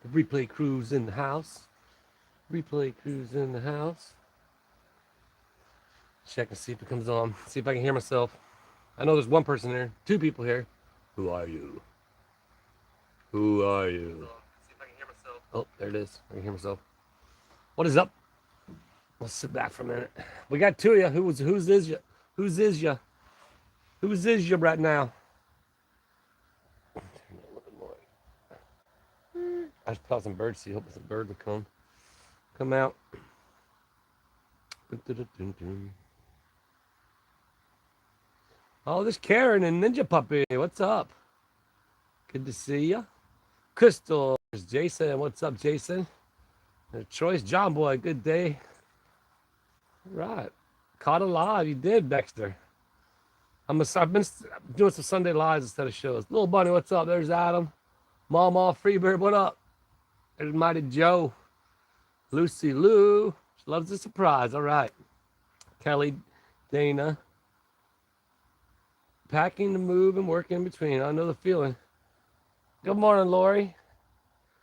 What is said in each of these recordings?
The replay crew's in the house. Replay crew's in the house. Check and see if it comes on. See if I can hear myself. I know there's one person here. Two people here. Who are you? Who are you? See if I can hear myself. Oh, there it is. I can hear myself. What is up? Let's sit back for a minute. We got two of you. Who's is you? Who's is you? Who's is you right now? Turn it a little bit more. I just put out some birds. See, hope some bird will come out. Oh, there's Karen and Ninja Puppy. What's up? Good to see you. Crystal, there's Jason. What's up, Jason? There's Choice John Boy. Good day. All right. Caught alive. You did, Dexter. I've been doing some Sunday lives instead of shows. Little Bunny, what's up? There's Adam. Mama Freebird, what up? There's Mighty Joe. Lucy Lou. She loves the surprise. All right. Kelly, Dana. Packing to move and working in between. I know the feeling. Good morning, Lori.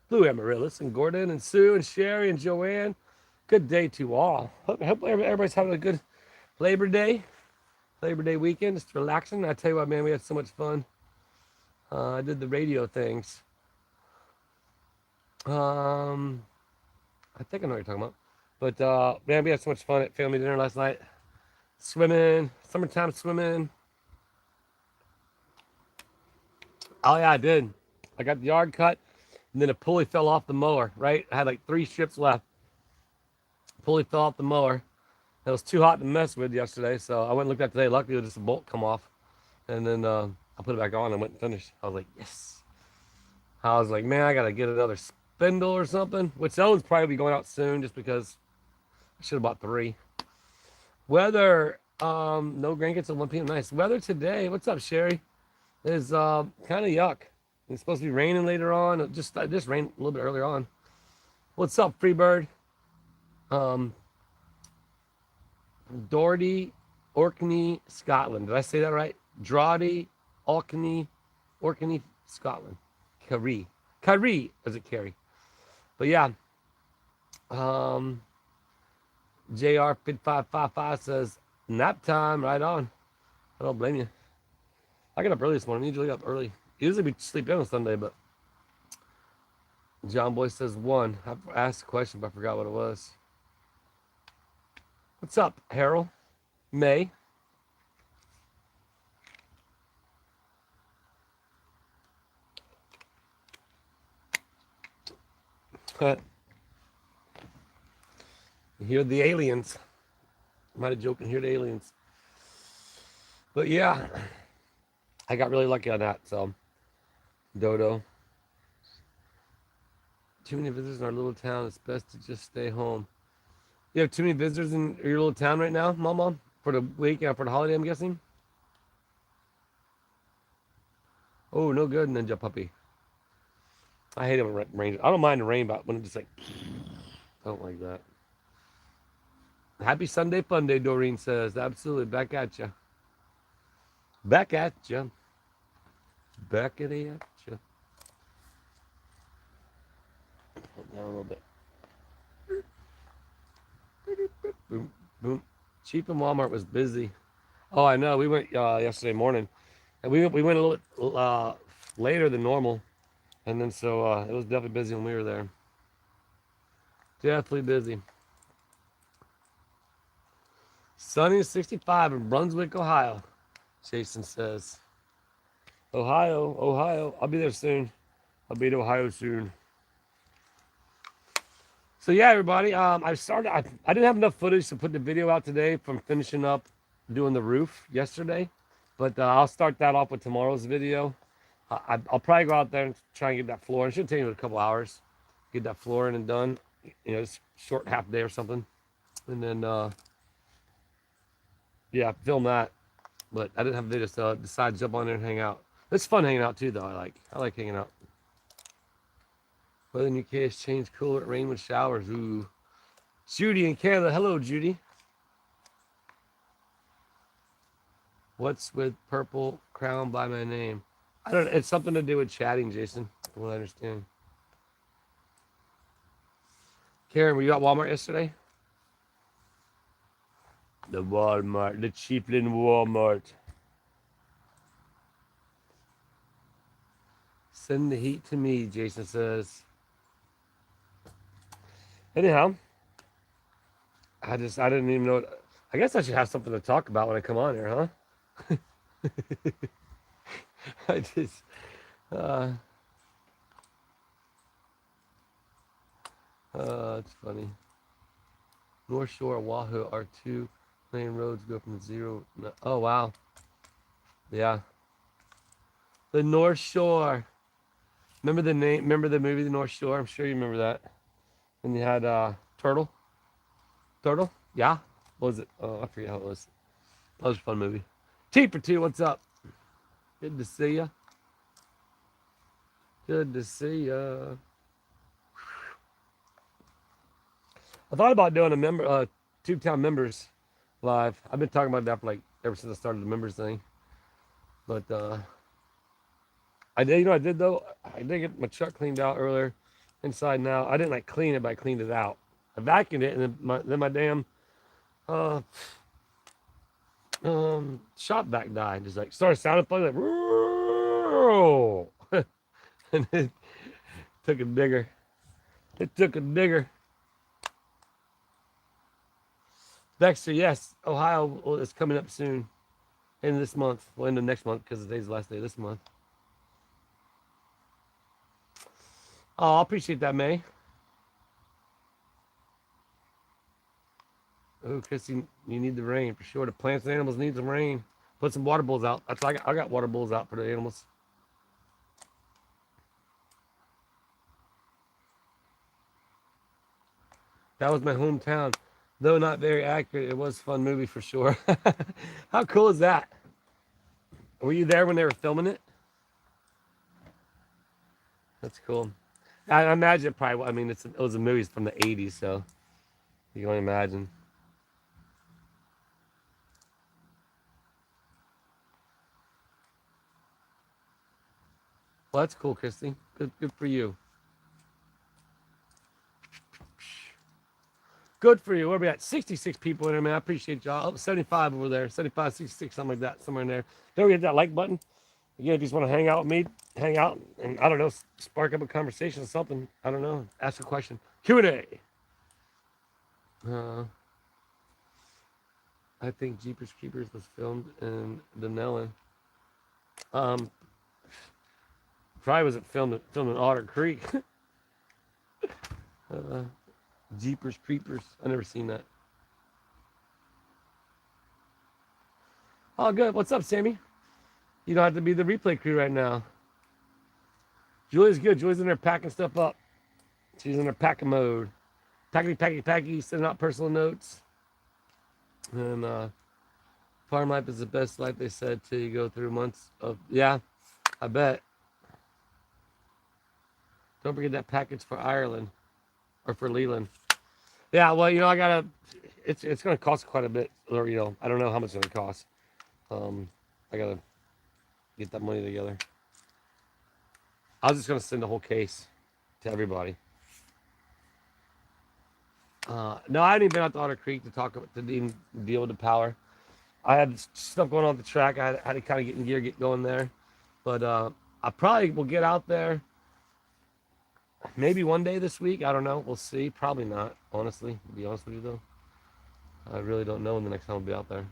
Lou Amaryllis and Gordon and Sue and Sherry and Joanne. Good day to all. Hope everybody's having a good Labor Day weekend. Just relaxing. I tell you what, man, we had so much fun. I did the radio things. I think I know what you're talking about. But man, we had so much fun at family dinner last night. Swimming, summertime swimming. Oh yeah, I did. I got the yard cut, and then a pulley fell off the mower. Right, I had like 3 strips left. Pulley fell off the mower. It was too hot to mess with yesterday, so I went and looked at it today. Luckily, it was just a bolt come off, and then I put it back on and went and finished. I was like, yes. I was like, man, I gotta get another spindle or something. Which that one's probably going out soon, just because I should have bought 3. Weather, no grandkids at 1 p.m. Nice weather today. What's up, Sherry? Is kind of yuck. It's supposed to be raining later on. It just rained a little bit earlier on. What's up, Freebird? Doherty, Orkney, Scotland. Did I say that right? Drawdy, Orkney, Scotland. Kyrie, is it Carrie? But yeah. JR Fit 555 says nap time. Right on. I don't blame you. I got up early this morning. I usually up early. Usually we sleep in on Sunday, but John Boy says 1. I asked a question, but I forgot what it was. What's up, Harold? May? You hear the aliens. Might have joked and hear the aliens. But yeah, I got really lucky on that. So, Dodo. Too many visitors in our little town. It's best to just stay home. You have too many visitors in your little town right now, Mama? For the week, for the holiday, I'm guessing? Oh, no good, Ninja Puppy. I hate it when it rains. I don't mind the rain, but when it's just like, I don't like that. Happy Sunday fun day, Doreen says. Absolutely. Back at you. Back at you. Back at you. Hold down a little bit. Boom, boom. Cheap and Walmart was busy. Oh, I know. We went yesterday morning, and we went a little later than normal, and then so it was definitely busy when we were there. Definitely busy. Sunny 65 in Brunswick, Ohio. Jason says. Ohio. I'll be there soon. I'll be to Ohio soon. So yeah, everybody. I didn't have enough footage to put the video out today from finishing up doing the roof yesterday, but I'll start that off with tomorrow's video. I'll probably go out there and try and get that floor. It should take me a couple hours, get that floor in and done. You know, just short half day or something, and then yeah, film that. But I didn't have video, so I decided to jump on there and hang out. It's fun hanging out too, though. I like hanging out. Weather in UK has changed, cooler, rain with showers. Ooh. Judy in Canada. Hello, Judy. What's with purple crown by my name? I don't know. It's something to do with chatting, Jason, from what I understand. Karen, were you at Walmart yesterday? The Walmart, the Cheapland Walmart. Send the heat to me, Jason says. Anyhow, I didn't even know. I guess I should have something to talk about when I come on here, huh? I just, it's funny. North Shore, Oahu are 2 lane roads go from zero. No, oh, wow. Yeah. The North Shore. Remember the name? Remember the movie The North Shore? I'm sure you remember that. And you had Turtle. Turtle? Yeah. What was it? Oh, I forget how it was. That was a fun movie. T for 2, what's up? Good to see ya. Good to see ya. I thought about doing a Tubetown members live. I've been talking about that for like ever since I started the members thing. But I did, I did though. I did get my truck cleaned out earlier, inside now. I didn't like clean it, but I cleaned it out. I vacuumed it, and then my damn uh, shop vac died. Just like started sounding funny, like and it took a digger. It took a digger. Dexter, yes, Ohio is coming up soon. End of this month. Well, end of next month because today's the last day of this month. Oh, I appreciate that, May. Oh, Chrissy, you need the rain for sure. The plants and animals need some rain. Put some water bowls out. That's I got water bowls out for the animals. That was my hometown. Though not very accurate, it was a fun movie for sure. How cool is that? Were you there when they were filming it? That's cool. I imagine it probably. I mean, it was a movie from the '80s, so you can only imagine. Well, that's cool, Christy. Good for you. Good for you. Where are we at? 66 people in there, man. I appreciate y'all. Oh, 75 over there. 75, 66, something like that. Somewhere in there. Don't forget that like button. Again, if you just want to hang out with me, hang out and I don't know, spark up a conversation or something. I don't know. Ask a question. Q&A. I think Jeepers Creepers was filmed in Denellen. Probably wasn't filmed in Otter Creek. Jeepers Creepers. I never seen that. Oh, good. What's up, Sammy? You don't have to be the replay crew right now. Julie's good. Julie's in there packing stuff up. She's in her packing mode. Packy, sending out personal notes. And farm life is the best life, they said, till you go through months of, yeah, I bet. Don't forget that package for Ireland or for Leland. Yeah, well, I gotta, it's going to cost quite a bit, or, I don't know how much it's going to cost. I gotta get that money together. I was just going to send the whole case to everybody. No, I hadn't even been out to Otter Creek to even deal with the power. I had stuff going on the track. I had to kind of get in gear, get going there. But I probably will get out there maybe one day this week. I don't know. We'll see. Probably not, honestly. To be honest with you, though. I really don't know when the next time I'll be out there.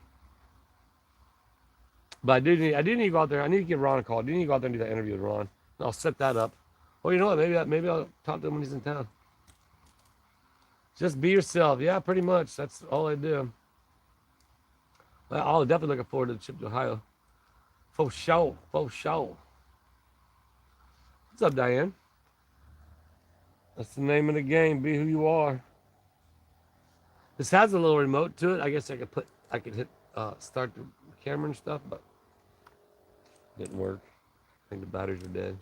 But I do need to go out there. I need to give Ron a call. I do need to go out there and do that interview with Ron. And I'll set that up. Well, you know what? Maybe I'll talk to him when he's in town. Just be yourself. Yeah, pretty much. That's all I do. I'll definitely looking forward to the trip to Ohio. For sure. For sure. What's up, Diane? That's the name of the game. Be who you are. This has a little remote to it. I guess I could hit start the camera and stuff, but it didn't work. I think the batteries are dead.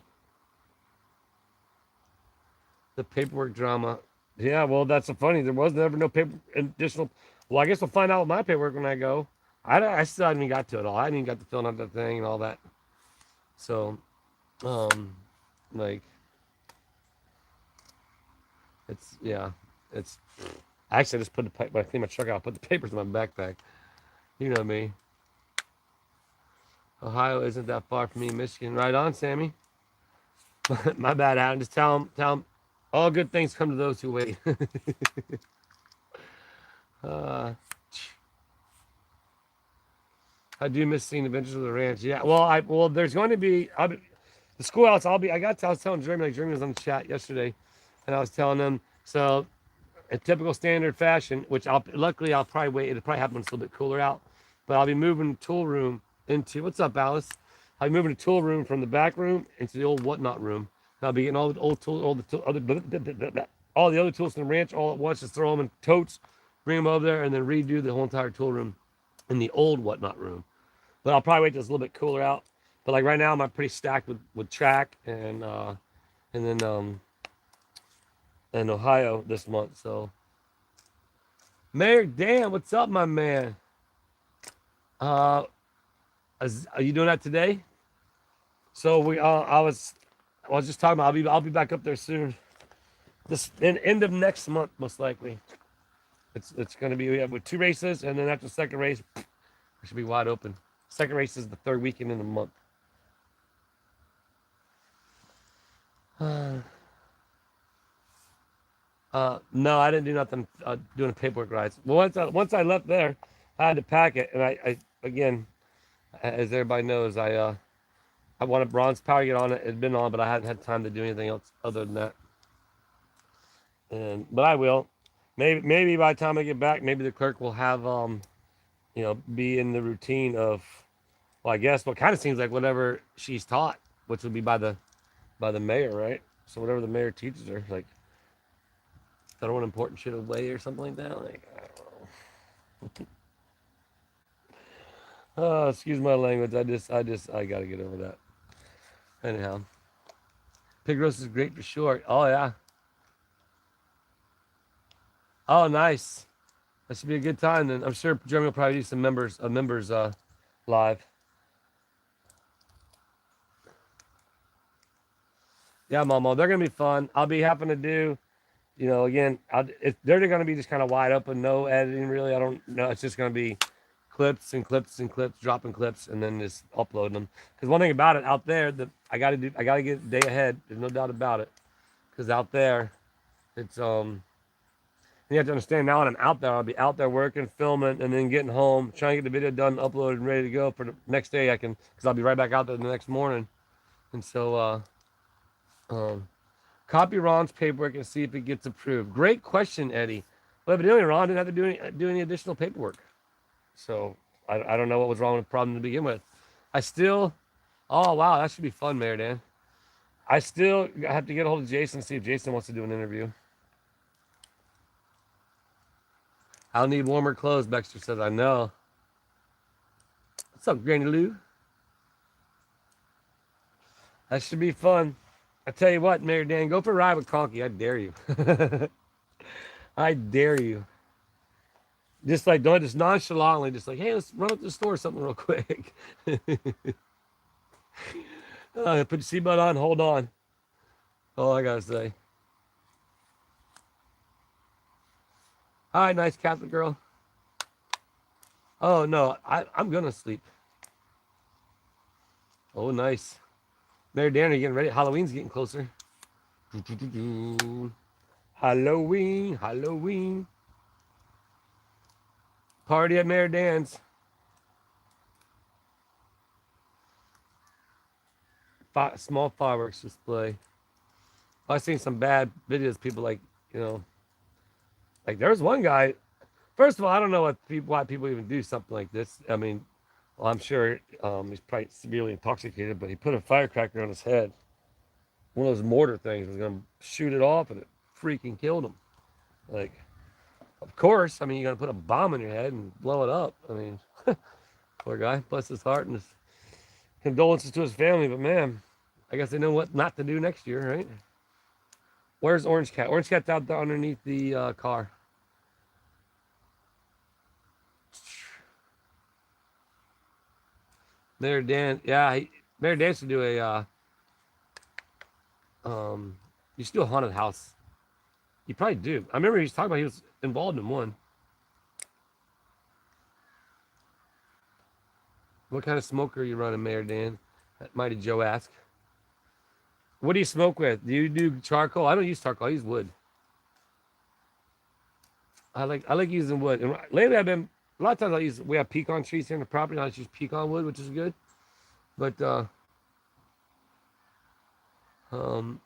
The paperwork drama. Yeah, well, that's so funny. There was never no additional. Well, I guess we'll find out with my paperwork when I go. I still haven't even got to it all. I haven't even got to filling out that thing and all that. So, like, it's It's actually I just put when I clean my truck out, I put the papers in my backpack. You know me. Ohio isn't that far from me. Michigan, right on, Sammy. My bad, Adam. Just tell him, all good things come to those who wait. uh, I do miss seeing Adventures of the Ranch. Yeah, well, there's going to be the schoolhouse. I was telling Jeremy, like Jeremy was on the chat yesterday, and I was telling them so. In typical standard fashion, which luckily I'll probably wait. It'll probably happen when it's a little bit cooler out, but I'll be moving the tool room into what's up, Alice? I'll be moving the tool room from the back room into the old whatnot room. And I'll be getting all the old tools, all the other tools from the ranch all at once. Just throw them in totes, bring them over there, and then redo the whole entire tool room in the old whatnot room. But I'll probably wait till it's a little bit cooler out. But like right now, I'm pretty stacked with track and then in Ohio this month. So, Mayor Dan, what's up, my man? Are you doing that today? So I was just talking about. I'll be back up there soon. This end of next month, most likely. It's going to be with 2 races, and then after the second race, it should be wide open. Second race is the 3rd weekend in the month. No, I didn't do nothing doing paperwork rides. Well, once I left there, I had to pack it, and I again, as everybody knows, I wanted bronze power to get on it. It had been on, but I hadn't had time to do anything else other than that. But I will. Maybe by the time I get back, maybe the clerk will have be in the routine of, well, I guess what kind of seems like whatever she's taught, which would be by the mayor, right? So whatever the mayor teaches her, like throw an important shit away or something like that. Like I don't know. Oh, excuse my language. I gotta get over that. Anyhow, pig roast is great for sure. Oh yeah. Oh nice. That should be a good time. Then I'm sure Jeremy will probably do some members live. Yeah, Momo, they're gonna be fun. I'll be having to do, again, they're gonna be just kind of wide open, no editing really. I don't know. It's just gonna be clips and clips and clips, dropping clips, and then just uploading them. Because one thing about it out there that I gotta get a day ahead. There's no doubt about it. Because out there, it's you have to understand now when I'm out there, I'll be out there working, filming, and then getting home, trying to get the video done, uploaded, and ready to go for the next day. Because I'll be right back out there the next morning. And so, copy Ron's paperwork and see if it gets approved. Great question, Eddie. Well, evidently Ron didn't have to do any additional paperwork. So I don't know what was wrong with the problem to begin with. Oh wow, that should be fun, Mayor Dan. I still have to get a hold of Jason and see if Jason wants to do an interview. I'll need warmer clothes, Baxter says. I know. What's up, Granny Lou? That should be fun. I tell you what, Mayor Dan, go for a ride with Conky. I dare you. I dare you. Just like, don't just nonchalantly, just like, hey, let's run up to the store or something real quick. Put your seatbelt on, hold on. All I gotta say. Hi, nice Catholic girl. Oh no, I'm gonna sleep. Oh, nice. Mayor Dan, are you getting ready? Halloween's getting closer. Halloween, Halloween. Party at Mayor Dan's. Small fireworks display. I've seen some bad videos. People like there was one guy. First of all, I don't know why people even do something like this. I mean, well, I'm sure he's probably severely intoxicated, but he put a firecracker on his head. One of those mortar things was gonna shoot it off, and it freaking killed him. Like, of course, I mean, you're gonna put a bomb in your head and blow it up. I mean, poor guy, bless his heart, and his condolences to his family. But man, I guess they know what not to do next year, right? Where's Orange Cat? Orange Cat's out there underneath the car. Mayor Dan, yeah, Mayor Dan should do you should do a haunted house. You probably do. I remember he was talking about he was involved in one. What kind of smoker are you running, Mayor Dan? Mighty Joe asked. What do you smoke with? Do you do charcoal? I don't use charcoal. I use wood. I like using wood. And lately I've been a lot of times we have pecan trees here in the property. And I just use pecan wood, which is good. But um,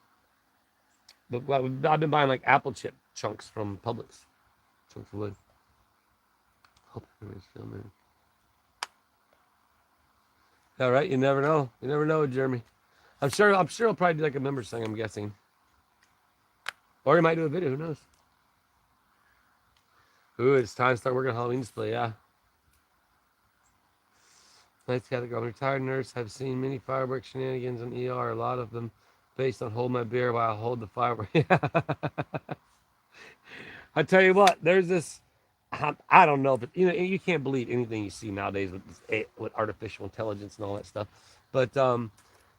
I've been buying like apple chip chunks from Publix, chunks of wood. Hope everybody's filming. All right, you never know. You never know, Jeremy. I'm sure he'll probably do like a members thing. I'm guessing, or he might do a video. Who knows? Ooh, it's time to start working on Halloween display. Yeah. Nice category. I'm a retired nurse. Have seen many fireworks shenanigans in ER. A lot of them based on hold my beer while I hold the firework. I tell you what, there's this. I don't know, but you can't believe anything you see nowadays with artificial intelligence and all that stuff. But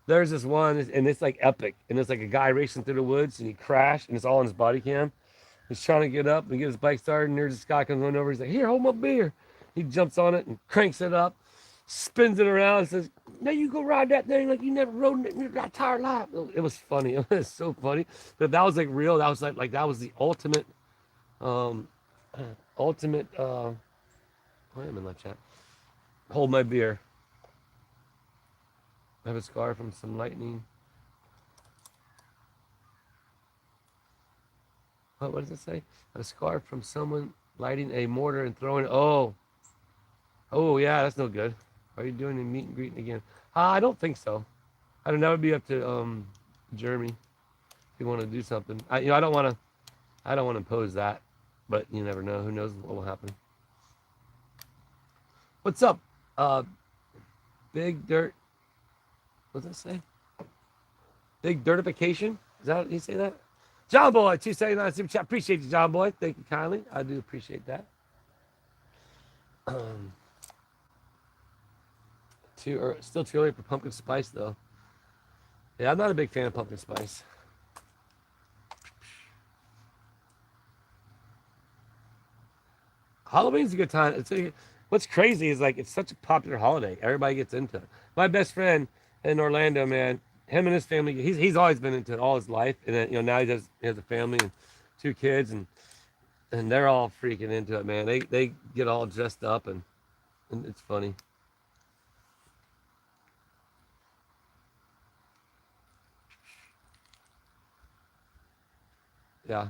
there's this one, and it's like epic, and it's like a guy racing through the woods, and he crashed, and it's all on his body cam. He's trying to get up and get his bike started, and there's this guy comes running over. He's like, "Here, hold my beer." He jumps on it and cranks it up, spins it around, and says, "Now you go ride that thing like you never rode it in your entire life." It was funny. It was so funny. But if that was like real, that was like that was the ultimate, um, ultimate. I am in live chat. Hold my beer. I have a scar from some lightning. What does it say? A scar from someone lighting a mortar and throwing. Oh yeah, that's no good. Are you doing a meet and greeting again? I don't think so. I don't know. That would be up to Jeremy if you want to do something. I don't want to. I don't want to impose that, but you never know. Who knows what will happen? What's up? Big dirt. What does that say? Big dirtification. Is that what you say that? John Boy, 279 super chat. Appreciate you, John Boy. Thank you kindly. I do appreciate that. Still too early for pumpkin spice though. Yeah, I'm not a big fan of pumpkin spice. Halloween's a good time. What's crazy is like it's such a popular holiday. Everybody gets into it. My best friend in Orlando, man, him and his family, he's always been into it all his life, and then now he has a family and 2 kids, and they're all freaking into it, man. They get all dressed up and it's funny. Yeah,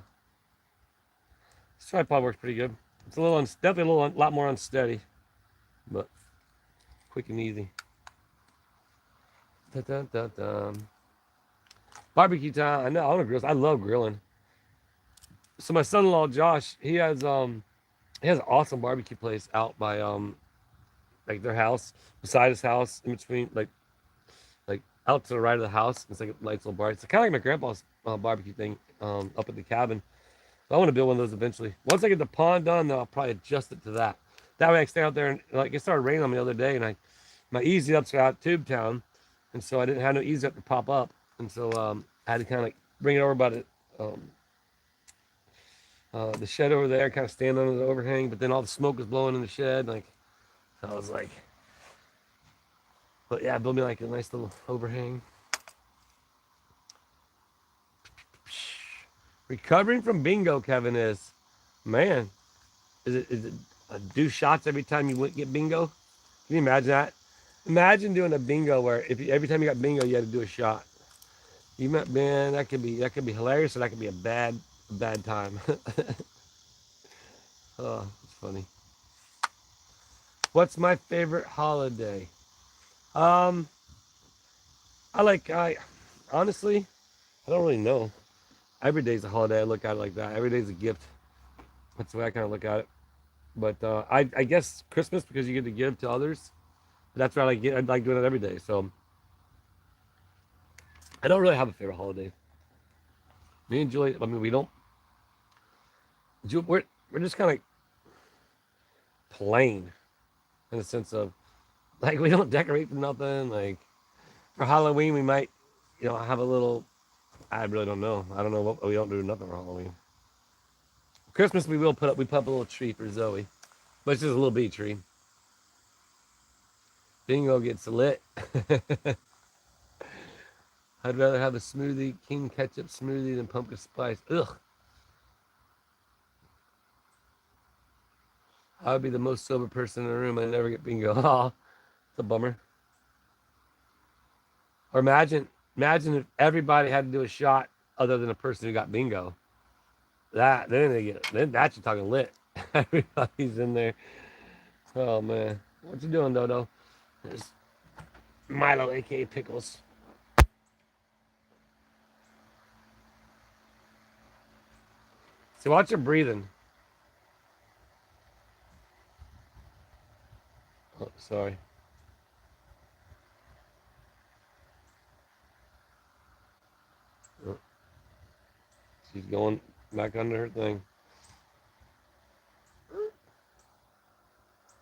this tripod works pretty good. It's definitely a lot more unsteady, but quick and easy. Dun, dun, dun, dun. Barbecue time. I know. I want to grill. I love grilling. So my son-in-law Josh, he has an awesome barbecue place out by like their house, beside his house, in between like out to the right of the house. It's like a nice little bar. It's kind of like my grandpa's barbecue thing up at the cabin. I want to build one of those eventually. Once I get the pond done, then I'll probably adjust it to that. That way I can stay out there and like it started raining on me the other day, and my easy ups are out Tube Town, and so I didn't have no easy up to pop up, and so I had to kind of like bring it over by the shed over there, kind of stand under the overhang, but then all the smoke was blowing in the shed, like so I was like, but yeah, build me like a nice little overhang. Recovering from bingo, Kevin is, man, is it do shots every time you get bingo? Can you imagine that? Imagine doing a bingo where every time you got bingo, you had to do a shot. Man, that could be hilarious, or that could be a bad time. Oh, it's funny. What's my favorite holiday? I honestly, I don't really know. Every day's a holiday. I look at it like that. Every day's a gift. That's the way I kind of look at it. But I guess Christmas, because you get to give to others. That's what I like doing it every day. So I don't really have a favorite holiday. Me and Julie, I mean, we don't. We're just kind of plain in the sense of like we don't decorate for nothing. Like for Halloween, we might have a little. I really don't know. I don't know what we don't do nothing for Halloween. Christmas we put up a little tree for Zoe, but it's just a little bitty tree. Bingo gets lit. I'd rather have a smoothie, king ketchup smoothie than pumpkin spice. Ugh. I would be the most sober person in the room. I never get bingo. Oh, it's a bummer. Or imagine if everybody had to do a shot other than a person who got bingo. Then that's you're talking lit. Everybody's in there. Oh man, what you doing, Dodo? There's Milo, aka Pickles. So watch your breathing. Oh, sorry. Oh, she's going back under her thing.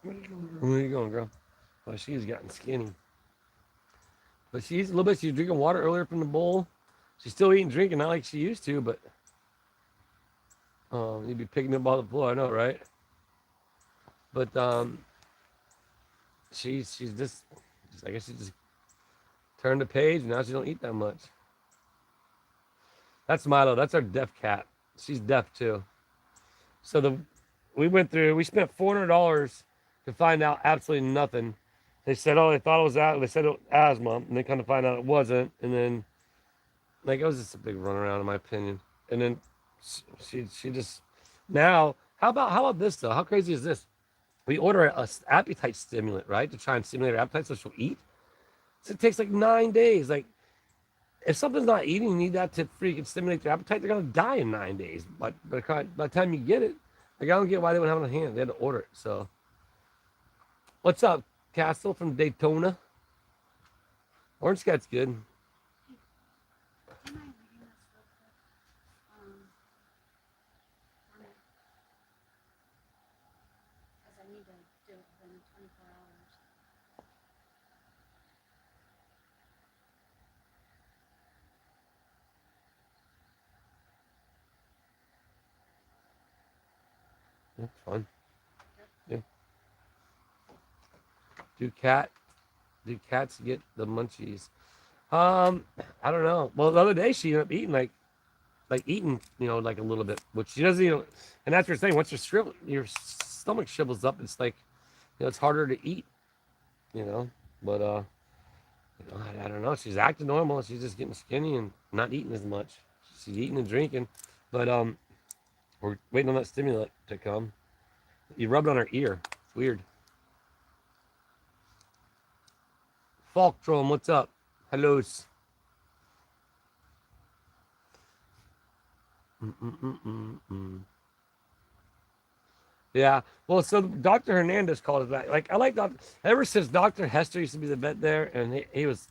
Where are you going, girl? Well, she's gotten skinny. But she's a little bit. She's drinking water earlier from the bowl. She's still eating, drinking, not like she used to, but you'd be picking up all the floor. I know, right? But she's just I guess she just turned the page. And now she don't eat that much. That's Milo. That's our deaf cat. She's deaf too. So we spent $400 to find out absolutely nothing. They said, oh, they thought it was they said it was asthma, and they kind of find out it wasn't, and then like it was just a big runaround in my opinion. And then she just now how about this though? How crazy is this? We order a appetite stimulant, right, to try and stimulate her appetite so she'll eat. So it takes like 9 days. Like if something's not eating, you need that to freaking stimulate their appetite. They're gonna die in 9 days. But by the time you get it, like I don't get why they wouldn't have it on hand. They had to order it. So what's up, Castle from Daytona? Orange Cat's good. That's fun. Yeah. Do cats get the munchies? I don't know. Well, the other day she ended up eating eating, like a little bit, which she doesn't, and that's what you're saying. Once your stomach shrivels up, it's like, it's harder to eat, But I don't know. She's acting normal. She's just getting skinny and not eating as much. She's eating and drinking, but we're waiting on that stimulant to come. You rub it on her ear. It's weird. Falktron, what's up? Hello. Mm-mm-mm-mm. Yeah. Well, so Dr. Hernandez called it back. Like I like Dr. Ever since Dr. Hester used to be the vet there, and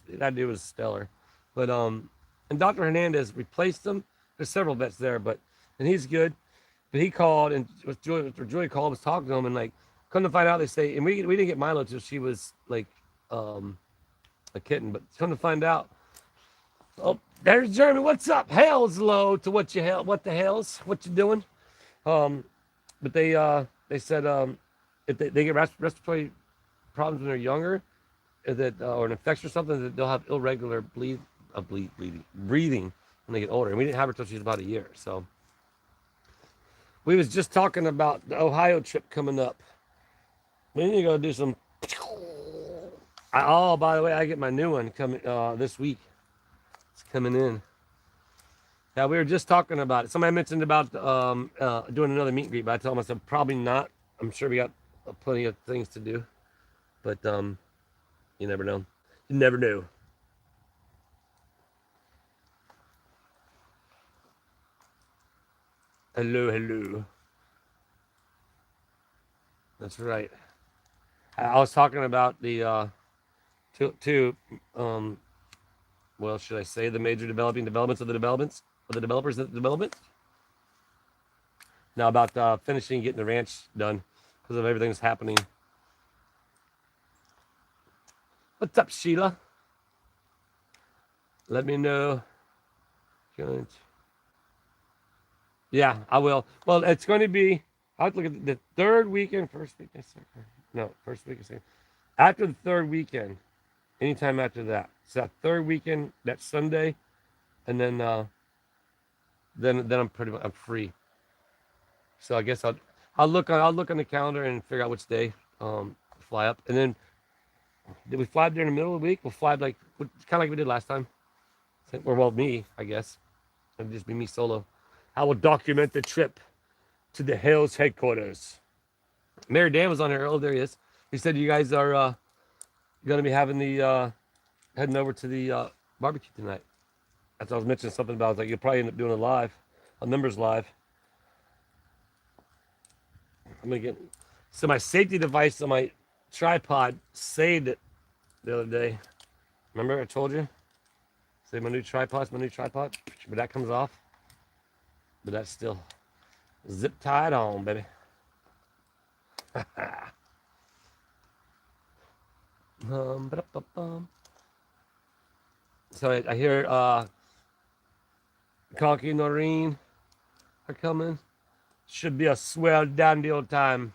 that dude was stellar. But and Dr. Hernandez replaced him. There's several vets there, and he's good. But he called and Julie called, was talking to him, and like come to find out, they say, and we didn't get Milo till she was like a kitten, but come to find out, oh, there's Jeremy. What's up? Hell's low to what the hell's what you doing? But they said if they get respiratory problems when they're younger, or an infection or something, that they'll have irregular breathing when they get older. And we didn't have her till she was about a year. So we was just talking about the Ohio trip coming up. We need to go do some. Oh, by the way, I get my new one coming this week. It's coming in. Yeah, we were just talking about it. Somebody mentioned about doing another meet and greet, but I told them, I said, probably not. I'm sure we got plenty of things to do. But you never know. You never know. Hello, hello. That's right. I was talking about the well, should I say the major developments of the developments of the developers of the development? Now about finishing getting the ranch done because of everything that's happening. What's up, Sheila? Let me know. Yeah, Yeah, I will. Well, it's going to be. I have to look at the third weekend, first weekend, second. No, first weekend, second. After the third weekend, anytime after that. So that third weekend, that Sunday, and then I'm pretty much I'm free. So I guess I'll look on the calendar and figure out which day fly up, and then did we fly up during the middle of the week? We'll fly like kind of like we did last time, or well, me I guess. It'll just be me solo. I will document the trip to the Hills headquarters. Mayor Dan was on here. Oh, there he is. He said you guys are going to be having the heading over to the barbecue tonight. That's what I was mentioning something about. I was like, you'll probably end up doing a live, a members live. I'm gonna get so my safety device on my tripod saved it the other day. Remember I told you? Say my new tripod's my new tripod, but that comes off. But that's still zip tied on, baby. Ba-da-ba-bum. So I hear Conky and Noreen are coming. Should be a swell down deal time.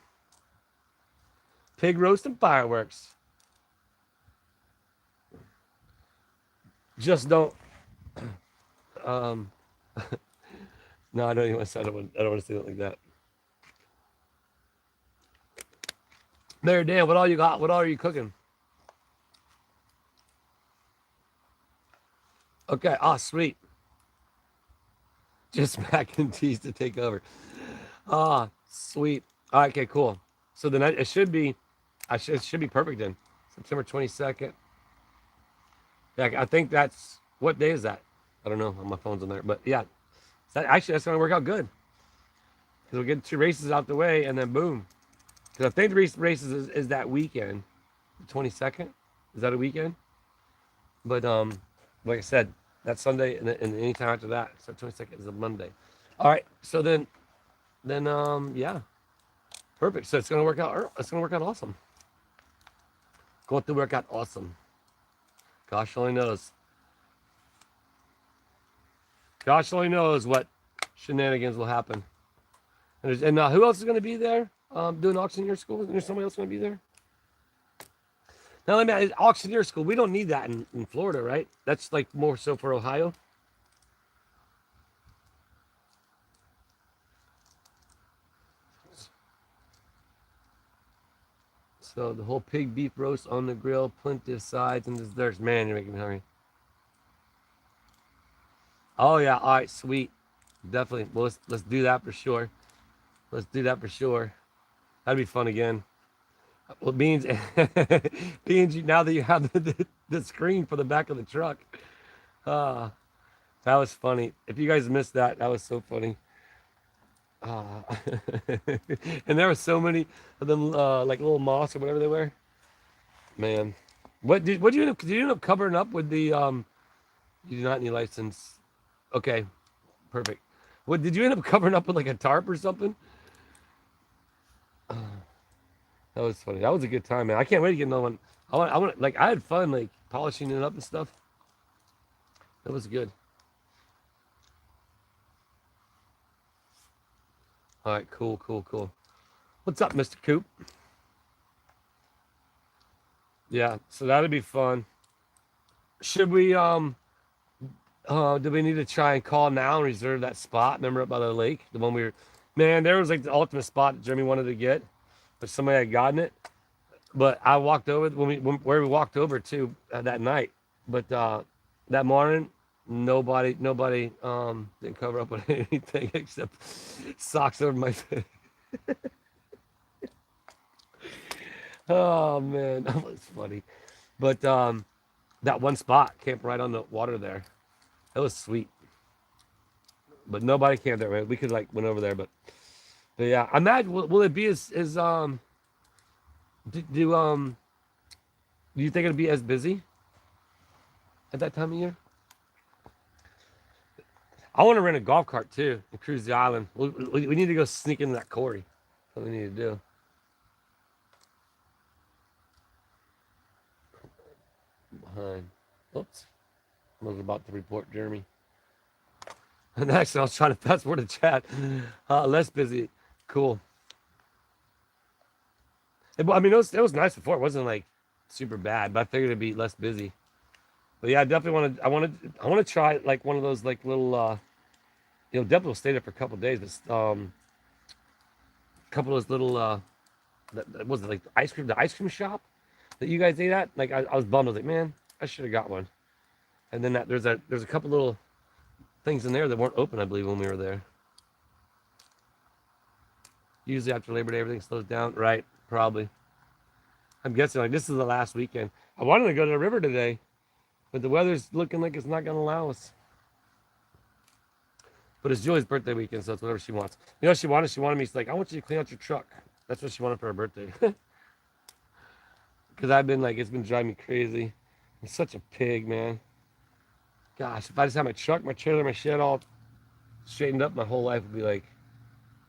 Pig roast and fireworks. Just don't. Um, no, I don't even want to say. I don't want to say it like that. There, Dan. What all you got? What all are you cooking? Okay. Ah, sweet. Just mac and cheese to take over. Ah, sweet. All right, okay, cool. So then it should be, it should be perfect then. September 22nd. Yeah, I think that's what day is that? I don't know. My phone's on there, but yeah, actually that's gonna work out good because we'll get 2 races out the way and then boom. Because I think the races is that weekend, the 22nd. Is that a weekend? But like I said, that Sunday and any time after that. So 22nd is a Monday. All right. So then yeah, perfect. So it's gonna work out. It's gonna work out awesome. Going to work out awesome. Gosh only knows. Gosh only knows what shenanigans will happen. And who else is going to be there doing auctioneer school? Is there somebody else going to be there? Now, let me auctioneer school. We don't need that in Florida, right? That's like more so for Ohio. So the whole pig beef roast on the grill, plenty of sides and desserts. Man, you're making me hungry. Oh yeah, all right, sweet, definitely. Well, let's do that for sure. Let's do that for sure. That'd be fun again. Well, Beans, Beans, now that you have the screen for the back of the truck, uh, that was funny. If you guys missed that, that was so funny. Uh, and there were so many of them, like little moss or whatever they were. Man, did you end up covering up with the You do not need license. Okay, perfect. What did you end up covering up with like a tarp or something? That was funny. That was a good time, man. I can't wait to get another one. Like I had fun like polishing it up and stuff. That was good. All right, cool, cool, cool. What's up, Mr. Coop? Yeah, so that'd be fun. Should we do we need to try and call now and reserve that spot? Remember up by the lake? The one we were man, there was like the ultimate spot that Jeremy wanted to get, but somebody had gotten it. But I walked over where we walked over to that night. But that morning, nobody didn't cover up with anything except socks over my face. Oh man, that was funny. But that one spot camped right on the water there. It was sweet. But nobody camped there, man. We could like went over there, but yeah. I imagine will it be as do you think it'll be as busy at that time of year? I want to rent a golf cart too and cruise the island. We need to go sneak into that quarry. That's what we need to do. Behind. Oops. I was about to report Jeremy. And actually, I was trying to fast forward the chat. Less busy. Cool. I mean, it was nice before. It wasn't like super bad, but I figured it'd be less busy. But yeah, I definitely want to. I want to try like one of those like little. Definitely will stay there for a couple of days, but a couple of those little. That was it like the ice cream shop that you guys ate at. Like I was bummed. I was like, man, I should have got one. And then there's a couple little things in there that weren't open, I believe, when we were there. Usually after Labor Day, everything slows down. Right, probably. I'm guessing like this is the last weekend. I wanted to go to the river today, but the weather's looking like it's not going to allow us. But it's Julie's birthday weekend, so it's whatever she wants. You know what she wanted? She wanted me, she's like, I want you to clean out your truck. That's what she wanted for her birthday. Because I've been like, it's been driving me crazy. I'm such a pig, man. Gosh, if I just had my truck, my trailer, my shed all straightened up, my whole life would be like,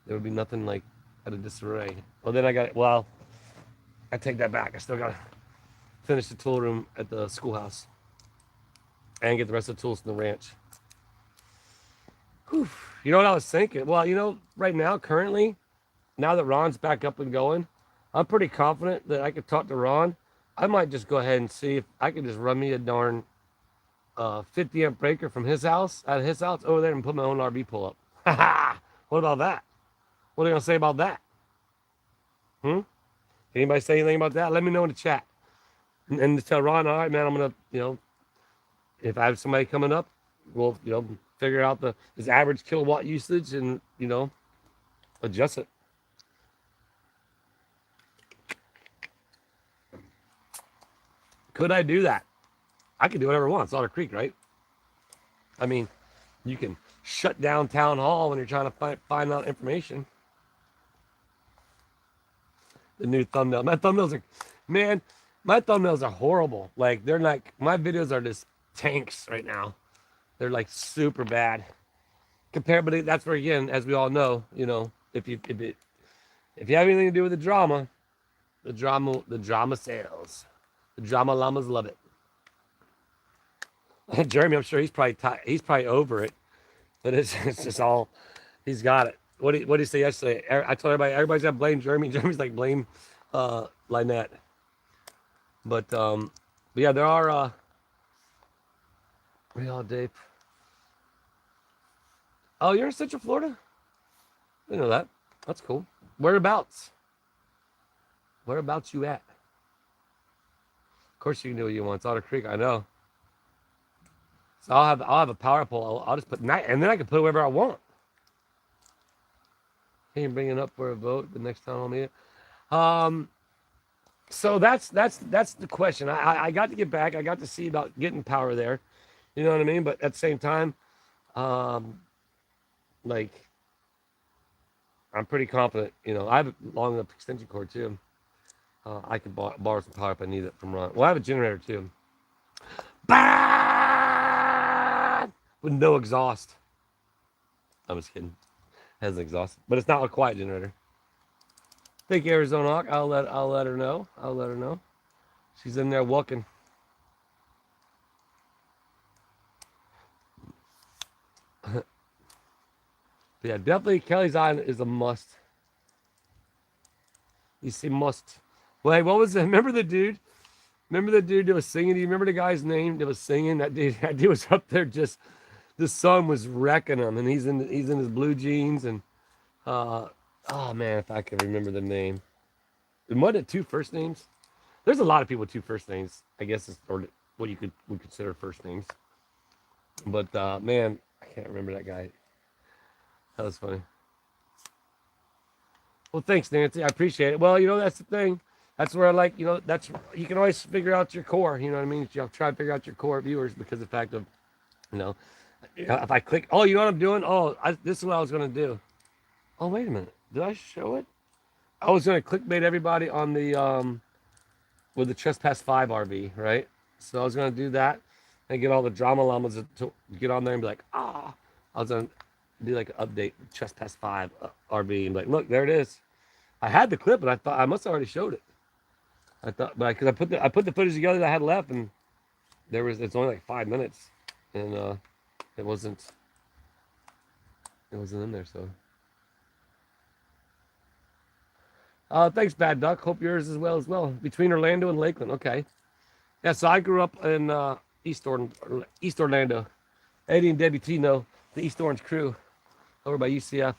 there would be nothing like out of disarray. Well, then I take that back. I still got to finish the tool room at the schoolhouse and get the rest of the tools from the ranch. Whew. You know what I was thinking? Well, right now, currently, now that Ron's back up and going, I'm pretty confident that I could talk to Ron. I might just go ahead and see if I could just run me a darn 50 amp breaker from his house, out of his house, over there and put my own RV pull up. Ha ha! What about that? What are you going to say about that? Anybody say anything about that? Let me know in the chat. And tell Ron, all right, man, I'm going to, if I have somebody coming up, we'll, figure out his average kilowatt usage and, adjust it. Could I do that? I could do whatever I want. It's Otter Creek, right? I mean, you can shut down town hall when you're trying to find out information. The new thumbnail. My thumbnails are horrible. Like they're like, my videos are just tanks right now. They're like super bad. But that's where, again, as we all know, if you have anything to do with the drama sells. The drama llamas love it. Jeremy, I'm sure he's probably over it, but it's just all he's got it. What did he say yesterday? I told everybody's got to blame Jeremy. Jeremy's like blame Lynette. But yeah, there are where y'all, Dave? Oh, you're in Central Florida? I didn't know that. That's cool. Whereabouts? Whereabouts you at? Of course you can do what you want. It's Otter Creek, I know. So I'll have a power pole. I'll just put night, and then I can put it wherever I want. Can you bring it up for a vote the next time I'll meet it? So that's the question. I got to get back. I got to see about getting power there. You know what I mean? But at the same time, like I'm pretty confident. I have a long enough extension cord too. I can borrow some power if I need it from Ron. Well, I have a generator too. With no exhaust. I'm just kidding. It has an exhaust, but it's not a quiet generator. Thank you, Arizona Hawk. I'll let her know. I'll let her know. She's in there walking. Yeah, definitely Kelly's Island is a must. You see, must. Wait, what was it? Remember the dude? Remember the dude that was singing? Do you remember the guy's name that was singing? That dude was up there just. The sun was wrecking him, and he's in his blue jeans and. Oh man, if I could remember the name. What are two first names? There's a lot of people with two first names, I guess, or what we consider first names. But man, I can't remember that guy. That was funny. Well, thanks, Nancy. I appreciate it. Well, that's the thing. That's where I like, that's you can always figure out your core. You know what I mean? You try to figure out your core viewers because of the fact of, if I click, oh, you know what I'm doing? Oh, this is what I was gonna do. Oh, wait a minute. Did I show it? I was gonna clickbait everybody on the with the Trespass 5 RV, right? So I was gonna do that and get all the drama llamas to get on there and be like, I was gonna do like an update Trespass 5 RV and be like, look, there it is. I had the clip, but I thought I must have already showed it. I thought, but because I put the footage together that I had left, and it's only like 5 minutes, and it wasn't. It wasn't in there, so. Thanks, Bad Duck. Hope yours as well. Between Orlando and Lakeland. Okay. Yeah, so I grew up in East Orlando. Eddie and Debbie T know the East Orange crew over by UCF.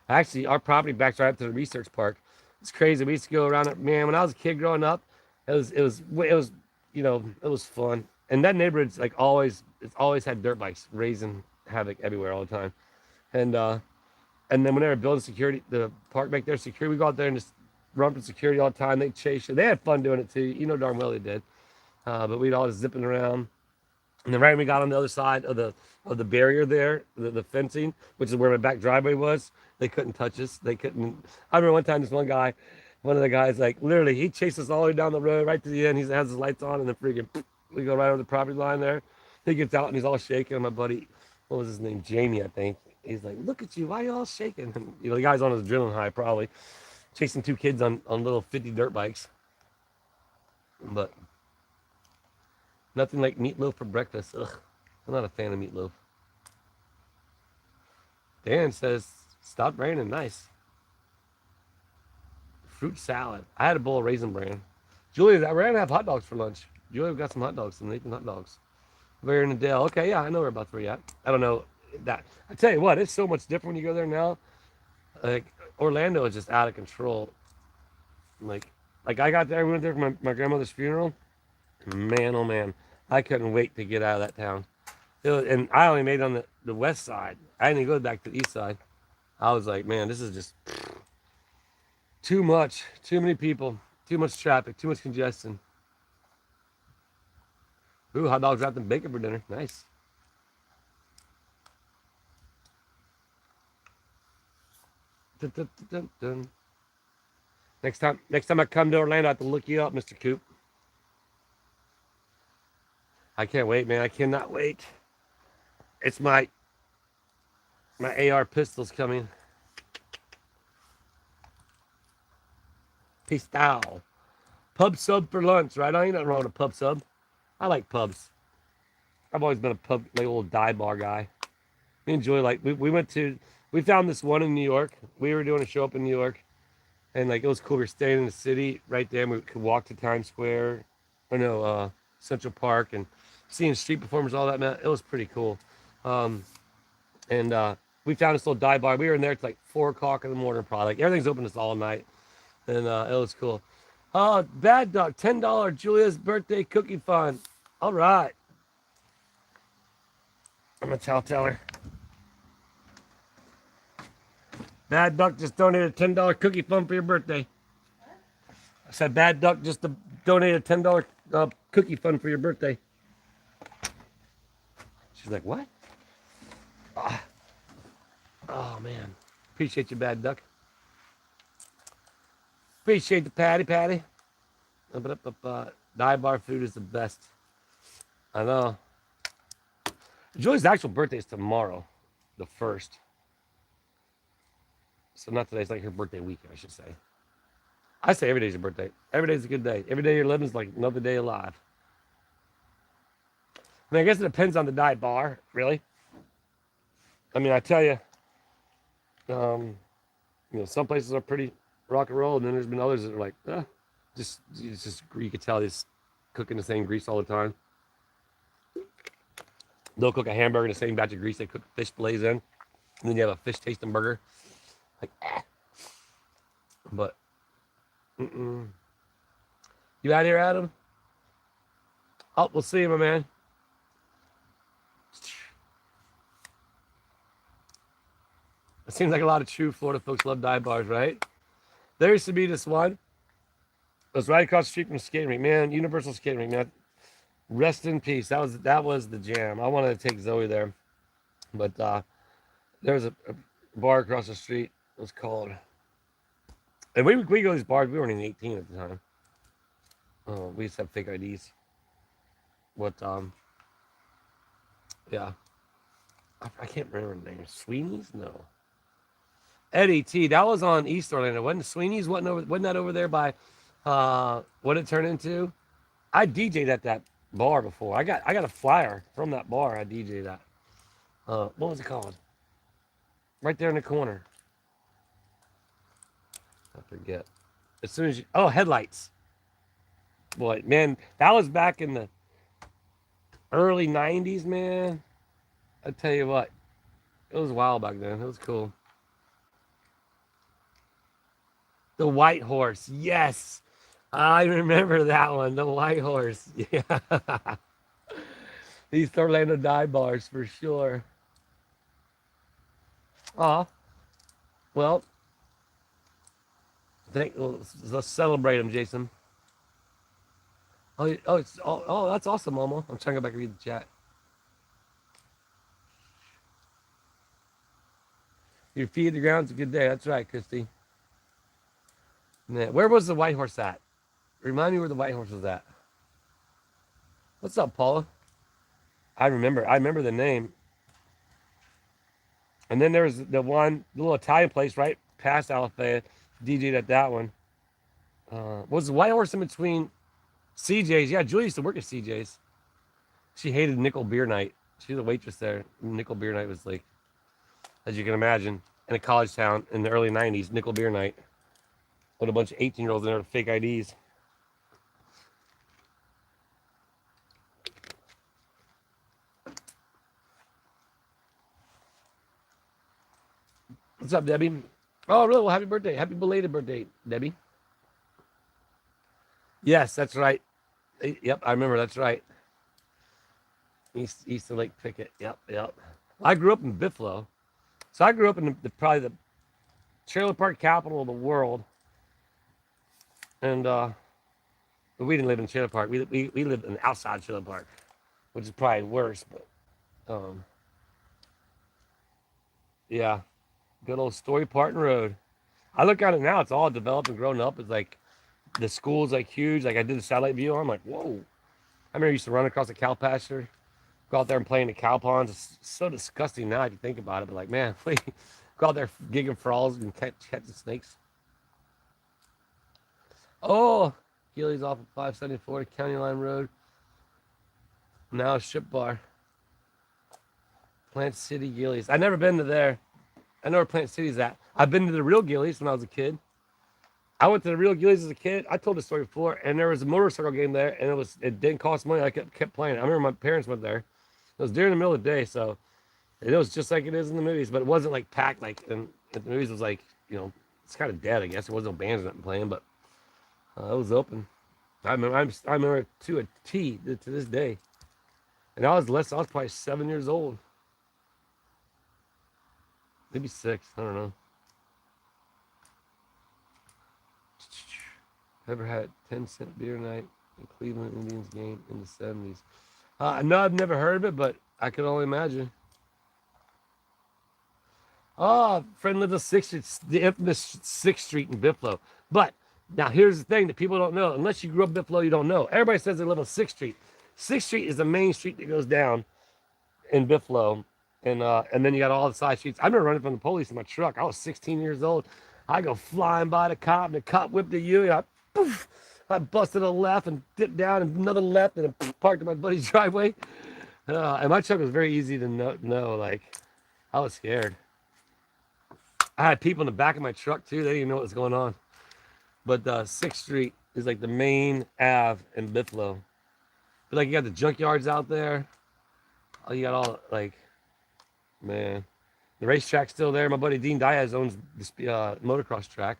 Actually, our property backs right up to the research park. It's crazy. We used to go around it. Man, when I was a kid growing up, it was fun. And that neighborhood's like it's always had dirt bikes raising havoc everywhere all the time. And and then when they were building security, the park back there, security, we go out there and just run from security all the time. They chase you. They had fun doing it too. You know darn well they did. But we'd always zipping around. And then right when we got on the other side of the barrier there, the fencing, which is where my back driveway was, they couldn't touch us. They couldn't. I remember one time this one of the guys, like literally, he chased us all the way down the road right to the end. He has his lights on, and then freaking we go right over the property line there. He gets out and he's all shaking. My buddy, what was his name? Jamie, I think. He's like, "Look at you! Why are you all shaking?" And, the guy's on his adrenaline high, probably chasing two kids on little 50 dirt bikes. But nothing like meatloaf for breakfast. Ugh, I'm not a fan of meatloaf. Dan says, "Stop raining. Nice. Fruit salad. I had a bowl of Raisin Bran. Julia, we're going to have hot dogs for lunch. Julia got some hot dogs, some Nathan hot dogs. We're in the Dale. Okay, yeah, I know where about three at. I don't know that. I tell you what, it's so much different when you go there now. Like, Orlando is just out of control. Like, I got there, we went there for my grandmother's funeral. Man, oh man, I couldn't wait to get out of that town. And I only made it on the west side. I didn't go back to the east side. I was like, man, this is just too much. Too many people. Too much traffic. Too much congestion. Ooh, hot dogs wrapped in bacon for dinner. Nice. Dun, dun, dun, dun. Next time I come to Orlando, I have to look you up, Mr. Coop. I can't wait, man. I cannot wait. It's my AR pistols coming. Pistol. Pub sub for lunch, right? I ain't nothing wrong with a pub sub. I like pubs. I've always been a pub, like a little dive bar guy. We enjoy, like, we found this one in New York. We were doing a show up in New York, and like it was cool. We were staying in the city right there, and we could walk to Times Square, or no, Central Park, and seeing street performers, all that, man. It was pretty cool. And we found this little dive bar. We were in there till like 4 o'clock in the morning, probably. Like, everything's open us all night, and it was cool. Bad Duck, $10 Julia's birthday cookie fund. All right. I'm gonna tell her. Bad Duck just donated a $10 cookie fund for your birthday. I said Bad Duck just donated a $10 cookie fund for your birthday. She's like, what? Oh man. Appreciate you, Bad Duck. Appreciate the patty. Dive bar food is the best. I know. Julie's actual birthday is tomorrow, the 1st. So not today, it's like her birthday week, I should say. I say every day's your birthday. Every day's a good day. Every day you're living is like another day alive. I mean, I guess it depends on the dive bar, really. I mean, I tell you, some places are pretty rock and roll, and then there's been others that are like, it's just you could tell he's cooking the same grease all the time. They'll cook a hamburger in the same batch of grease they cook fish fillets in, and then you have a fish tasting burger. Like, But, you out here, Adam? Oh, we'll see you, my man. It seems like a lot of true Florida folks love dive bars, right? There used to be this one. It was right across the street from the skating rink, man. Universal skating rink, man. Rest in peace. That was the jam. I wanted to take Zoe there, but there was a bar across the street. It was called, and we go to these bars. We weren't even 18 at the time. We used to have fake IDs. But yeah, I can't remember the name. Sweeney's? No. Eddie T. That was on East Orlando. Wasn't Sweeney's? Wasn't that over there by what it turned into? I DJ'd at that bar before. I got a flyer from that bar. I DJ'd at. What was it called? Right there in the corner. I forget. As soon as you, oh, headlights. Boy, man, that was back in the early 90s, man. I tell you what, it was wild back then. It was cool. The White Horse, yes. I remember that one, the White Horse. Yeah. These Orlando dive bars for sure. Oh, well, let's celebrate them, Jason. Oh, that's awesome, Momo. I'm trying to go back and read the chat. Your feet the ground's a good day. That's right, Christy. Yeah. Where was the White Horse at? Remind me where the White Horse was at. What's up, Paula? I remember. I remember the name. And then there was the little Italian place right past Alafaya. DJ'd at that one. Was the White Horse in between CJ's? Yeah, Julie used to work at CJ's. She hated nickel beer night. She was a waitress there. Nickel beer night was like, as you can imagine, in a college town in the early 90s, nickel beer night. With a bunch of 18-year-olds in there with fake IDs. What's up, Debbie? Oh, really? Well, happy birthday. Happy belated birthday, Debbie. Yes, that's right. Yep, I remember. That's right. East of Lake Pickett. Yep. I grew up in Buffalo. So I grew up in probably the trailer park capital of the world. And we didn't live in trailer park. We lived in the outside trailer park, which is probably worse. But yeah, good old Story Parton Road. I look at it now; it's all developed and grown up. It's like the school's like huge. Like I did the satellite view. I'm like, whoa! I remember I used to run across the cow pasture, go out there and play in the cow ponds. It's so disgusting now if you think about it. But like, man, we go out there gigging frogs and catching snakes. Oh, Gillies off of 574 County Line Road. Now Ship Bar. Plant City Gillies. I've never been to there. I know where Plant City's at. I've been to the real Gillies when I was a kid. I went to the real Gillies as a kid. I told the story before, and there was a motorcycle game there, and it didn't cost money. I kept playing. I remember my parents went there. It was during the middle of the day, so it was just like it is in the movies, but it wasn't like packed like in the movies. It was like, it's kind of dead, I guess. There wasn't no bands or nothing playing, but it was open. I remember it to a T to this day. And I was probably 7 years old. Maybe 6. I don't know. Ever had 10-cent beer night in Cleveland Indians game in the 70s? No, I've never heard of it, but I can only imagine. Oh, friend lives on 6th Street, the infamous 6th Street in Buffalo. But now here's the thing that people don't know. Unless you grew up in Buffalo, you don't know. Everybody says they live on 6th Street. 6th Street is the main street that goes down in Buffalo. And then you got all the side streets. I remember running from the police in my truck. I was 16 years old. I go flying by the cop, and the cop whipped at you. And I busted a left and dipped down and another left and parked in my buddy's driveway. And my truck was very easy to know. Like, I was scared. I had people in the back of my truck, too. They didn't even know what was going on. But 6th Street is like the main Ave in Buffalo. But like you got the junkyards out there. Oh, you got all like, man, the racetrack's still there. My buddy Dean Diaz owns this motocross track.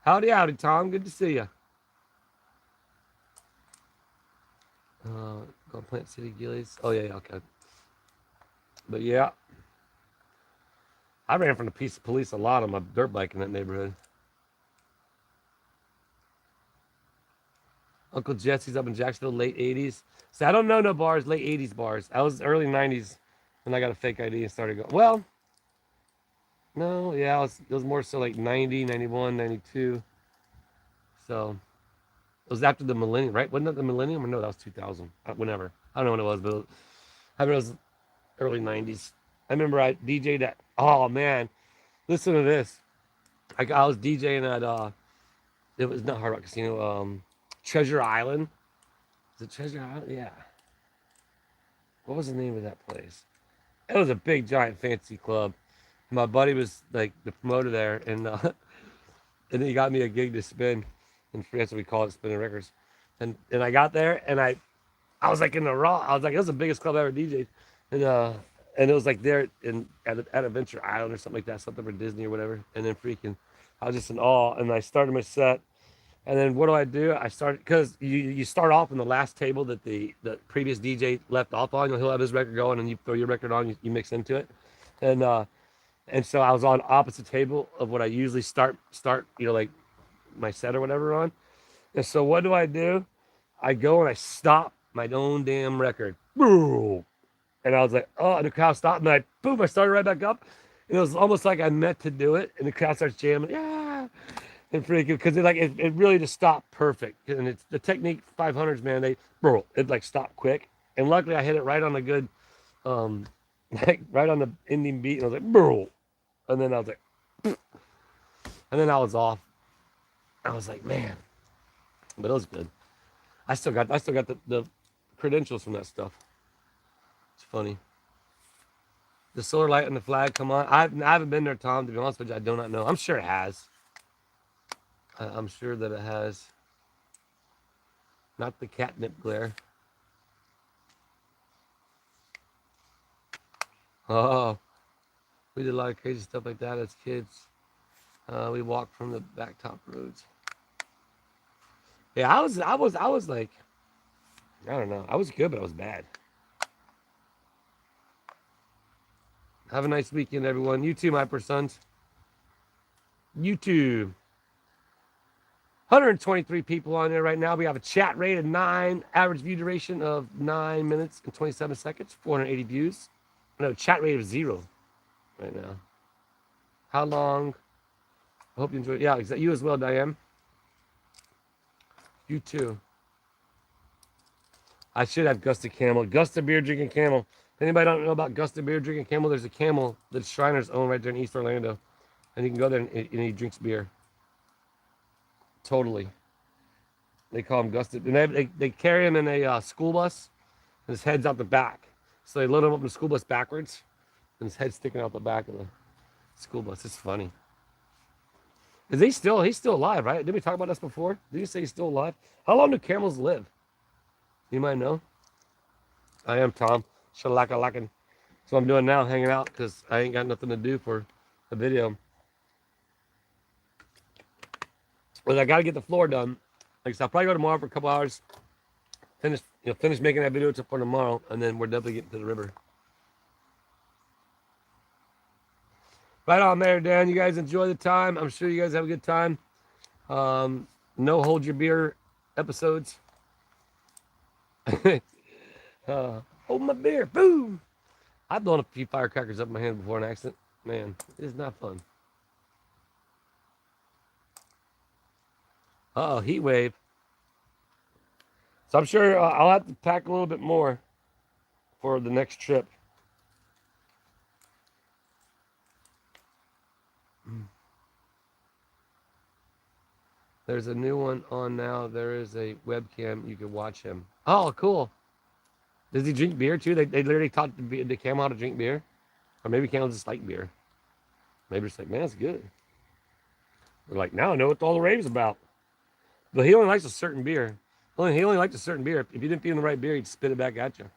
Howdy, Tom. Good to see you. Go Plant City Gillies. Oh yeah, okay. But yeah, I ran from the police a lot on my dirt bike in that neighborhood. Uncle Jesse's up in Jacksonville, late 80s. So I don't know no bars, late 80s bars. I was early 90s when I got a fake ID and started going. Well, no, yeah, it was more so like 90, 91, 92. So it was after the millennium, right? Wasn't that the millennium? Or no, that was 2000. Whenever. I don't know when it was, but I mean, it was early 90s. I remember I DJ'd at, oh man, listen to this. I was DJing at, it was not Hard Rock Casino, Treasure Island. Is it Treasure Island? Yeah. What was the name of that place? It was a big, giant, fancy club. My buddy was like the promoter there, and he got me a gig to spin. In France, we call it spinning records. And I got there, and I was like in the raw. I was like, it was the biggest club I ever DJ'd, and and it was like there in at Adventure Island or something like that, something for Disney or whatever. And then freaking, I was just in awe. And I started my set, and then what do? I started because you start off in the last table that the previous DJ left off on. He'll have his record going, and you throw your record on, you mix into it, and so I was on opposite table of what I usually start like my set or whatever on. And so what do? I go and I stop my own damn record. Boom. And I was like, oh, and the crowd stopped, and I started right back up. And it was almost like I meant to do it, and the crowd starts jamming, yeah, and freaking, because it really just stopped perfect. And it's the Technique 500s, man, it like stopped quick. And luckily I hit it right on the good, um, like right on the ending beat, and I was like, bro. And then I was like, and then I was off. I was like, man, but it was good. I still got the credentials from that stuff. It's funny. The solar light and the flag come on. I haven't been there, Tom. To be honest with you, I do not know. I'm sure it has. I'm sure that it has. Not the catnip glare. Oh, we did a lot of crazy stuff like that as kids. We walked from the blacktop roads. Yeah, I was like, I don't know. I was good, but I was bad. Have a nice weekend, everyone. You too, my sons. You too. 123 people on there right now. We have a chat rate of 9, average view duration of 9 minutes and 27 seconds, 480 views. No, chat rate of 0 right now. How long? I hope you enjoyed. Yeah, you as well, Diane. You too. I should have Gusta Camel. Gusta beer drinking camel. If anybody don't know about Gusta beer drinking camel, there's a camel that Shriners own right there in East Orlando. And you can go there and he drinks beer. Totally. They call him Gusta. And they carry him in a school bus. And his head's out the back. So they load him up in the school bus backwards. And his head's sticking out the back of the school bus. It's funny. He's still alive, right? Did we talk about this before? Did you say he's still alive? How long do camels live? You might know. I am Tom. Shalaka-lakin. That's what I'm doing now, hanging out, because I ain't got nothing to do for a video. But I got to get the floor done. Like I said, I'll probably go tomorrow for a couple hours. Finish making that video for tomorrow, and then we're definitely getting to the river. Right on there, Dan. You guys enjoy the time. I'm sure you guys have a good time. No hold your beer episodes. Hold my beer. Boom. I've blown a few firecrackers up my hand before an accident. Man, it's not fun. Uh-oh, heat wave. So I'm sure I'll have to pack a little bit more for the next trip. There's a new one on now. There is a webcam. You can watch him. Oh, cool. Does he drink beer too? They literally taught the camel how to drink beer? Or maybe camels just like beer. Maybe it's like, man, it's good. They're like, now I know what all the rave's about. But he only likes a certain beer. He only likes a certain beer. If you didn't feed him the right beer, he'd spit it back at you.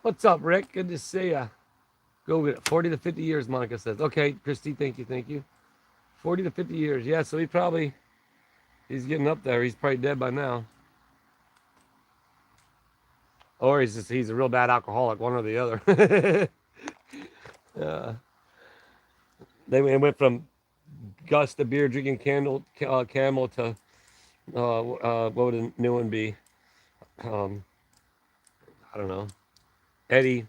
What's up, Rick? Good to see ya. Go get it. 40 to 50 years, Monica says. Okay, Christy, thank you. 40 to 50 years. Yeah, so he's getting up there. He's probably dead by now. Or he's a real bad alcoholic, one or the other. They went from Gus the beer drinking camel to what would a new one be? I don't know. Eddie.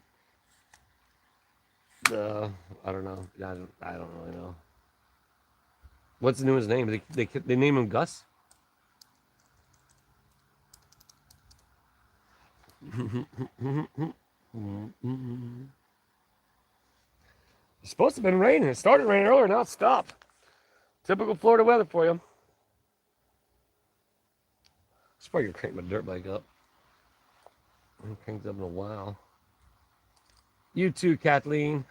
I don't know. I don't really know. What's the new one's name? They name him Gus? It's supposed to have been raining. It started raining earlier, now it stopped. Typical Florida weather for you. Just probably gonna crank my dirt bike up. I haven't cranked up in a while. You too, Kathleen.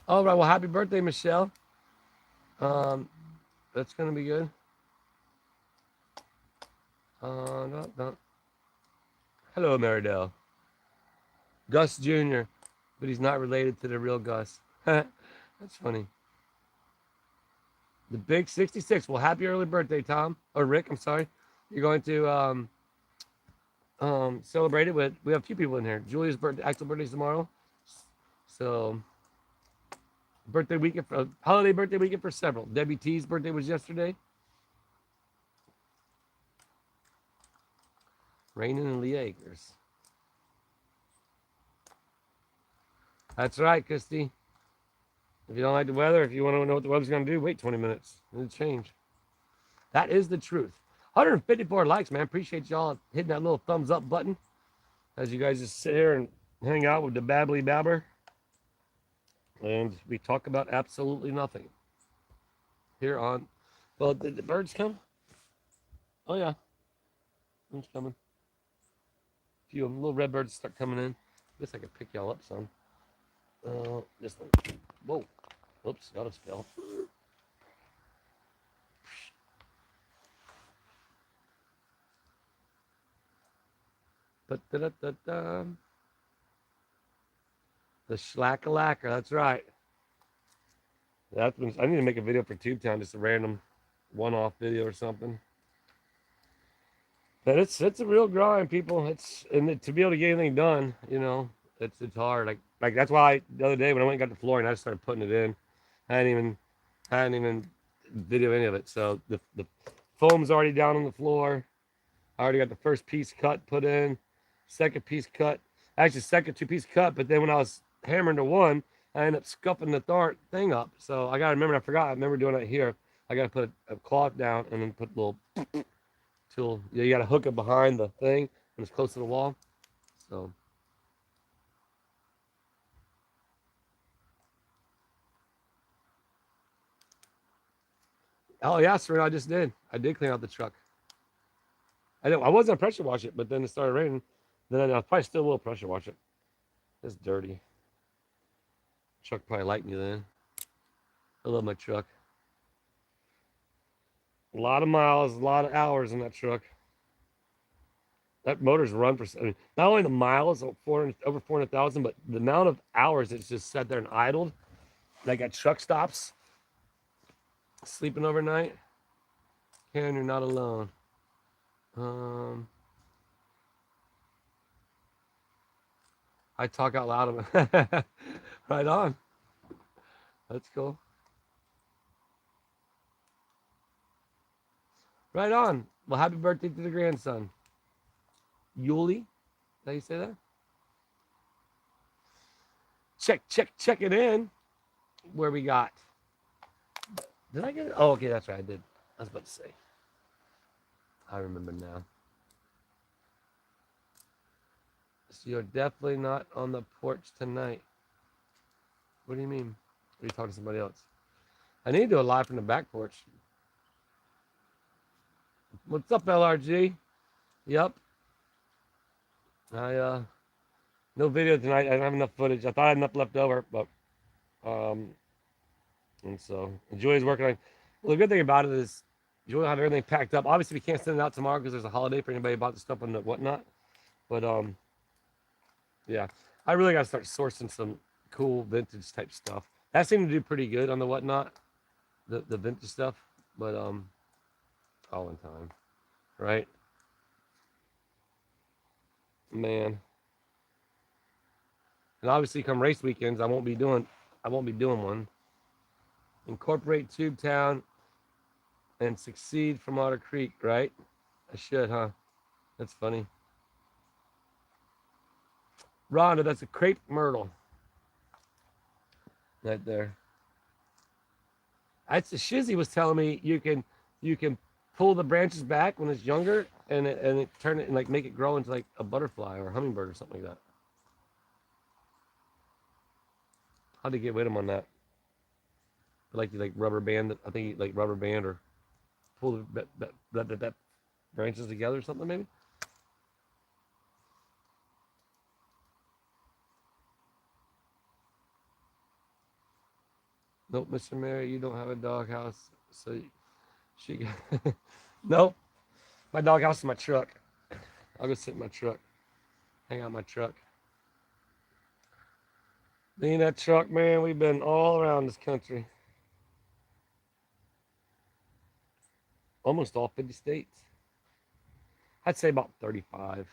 All right. Well, happy birthday, Michelle. That's gonna be good. No. Hello, Maridel. Gus Jr., but he's not related to the real Gus. That's funny. The big 66. Well, happy early birthday, Tom. Or Rick, I'm sorry. You're going to celebrate it with, we have a few people in here. Julia's birthday, actual birthday's tomorrow. So, birthday weekend, holiday birthday weekend for several. Debbie T's birthday was yesterday. Raining in Lee Acres. That's right, Christy. If you don't like the weather, if you want to know what the weather's going to do, wait 20 minutes. It'll change. That is the truth. 154 likes, man. Appreciate y'all hitting that little thumbs up button as you guys just sit here and hang out with the babbly babber. And we talk about absolutely nothing here on. Well, did the birds come? Oh, yeah. Birds coming. A few of them, little red birds start coming in. I guess I could pick y'all up some. This one. Whoa. Oops, got a spill. The Schlack-a-lacker, that's right. That's been, I need to make a video for TubeTown, just a random one-off video or something. But it's a real grind, people. To be able to get anything done, you know, it's hard. Like that's why the other day when I went and got the flooring, I just started putting it in. I hadn't even video any of it. So the foam's already down on the floor. I already got the first piece cut put in, second piece cut. Actually, second two-piece cut. But then when I was hammering the one, I ended up scuffing the thing up. So I gotta remember. I forgot. I remember doing it here. I gotta put a cloth down and then put a little tool. Yeah, you gotta hook it behind the thing when it's close to the wall. So. Oh yeah, Serena, I just did. I did clean out the truck. I wasn't gonna pressure wash it, but then it started raining. Then I probably still will pressure wash it. It's dirty. Truck probably liked me then. I love my truck. A lot of miles, a lot of hours in that truck. That motor's run for, I mean, not only the miles, over 400,000, but the amount of hours it's just sat there and idled. Like at truck stops, sleeping overnight. Karen, you're not alone. I talk out loud about right on. That's cool. Right on. Well, happy birthday to the grandson. Yuli. Is that how you say that? Check it in. Where we got. Did I get it? Oh, okay, that's right. I did. I was about to say. I remember now. So you're definitely not on the porch tonight. What do you mean? Are you talking to somebody else? I need to do a live from the back porch. What's up, LRG? Yep. No video tonight. I don't have enough footage. I thought I had enough left over, but and so Julia's working on. Well, the good thing about it is Julia had everything packed up. Obviously, we can't send it out tomorrow because there's a holiday for anybody about the stuff and whatnot. But yeah, I really got to start sourcing some cool vintage type stuff. That seemed to do pretty good on the whatnot, the vintage stuff. But all in time, right? Man. And obviously, come race weekends, I won't be doing one. Incorporate Tubetown and succeed from Otter Creek, right? I should, huh? That's funny. Rhonda, that's a crepe myrtle. Right there. That's the Shizzy was telling me you can pull the branches back when it's younger and it turn it and like make it grow into like a butterfly or a hummingbird or something like that. How'd they get with him on that? Like you like rubber band. I think you like rubber band or pull that branches together or something maybe. Nope, Mr. Mary, you don't have a doghouse, so she. Nope, my doghouse is my truck. I'll go sit in my truck, hang out in my truck. Being that truck, man, we've been all around this country, almost all 50 states. I'd say about 35.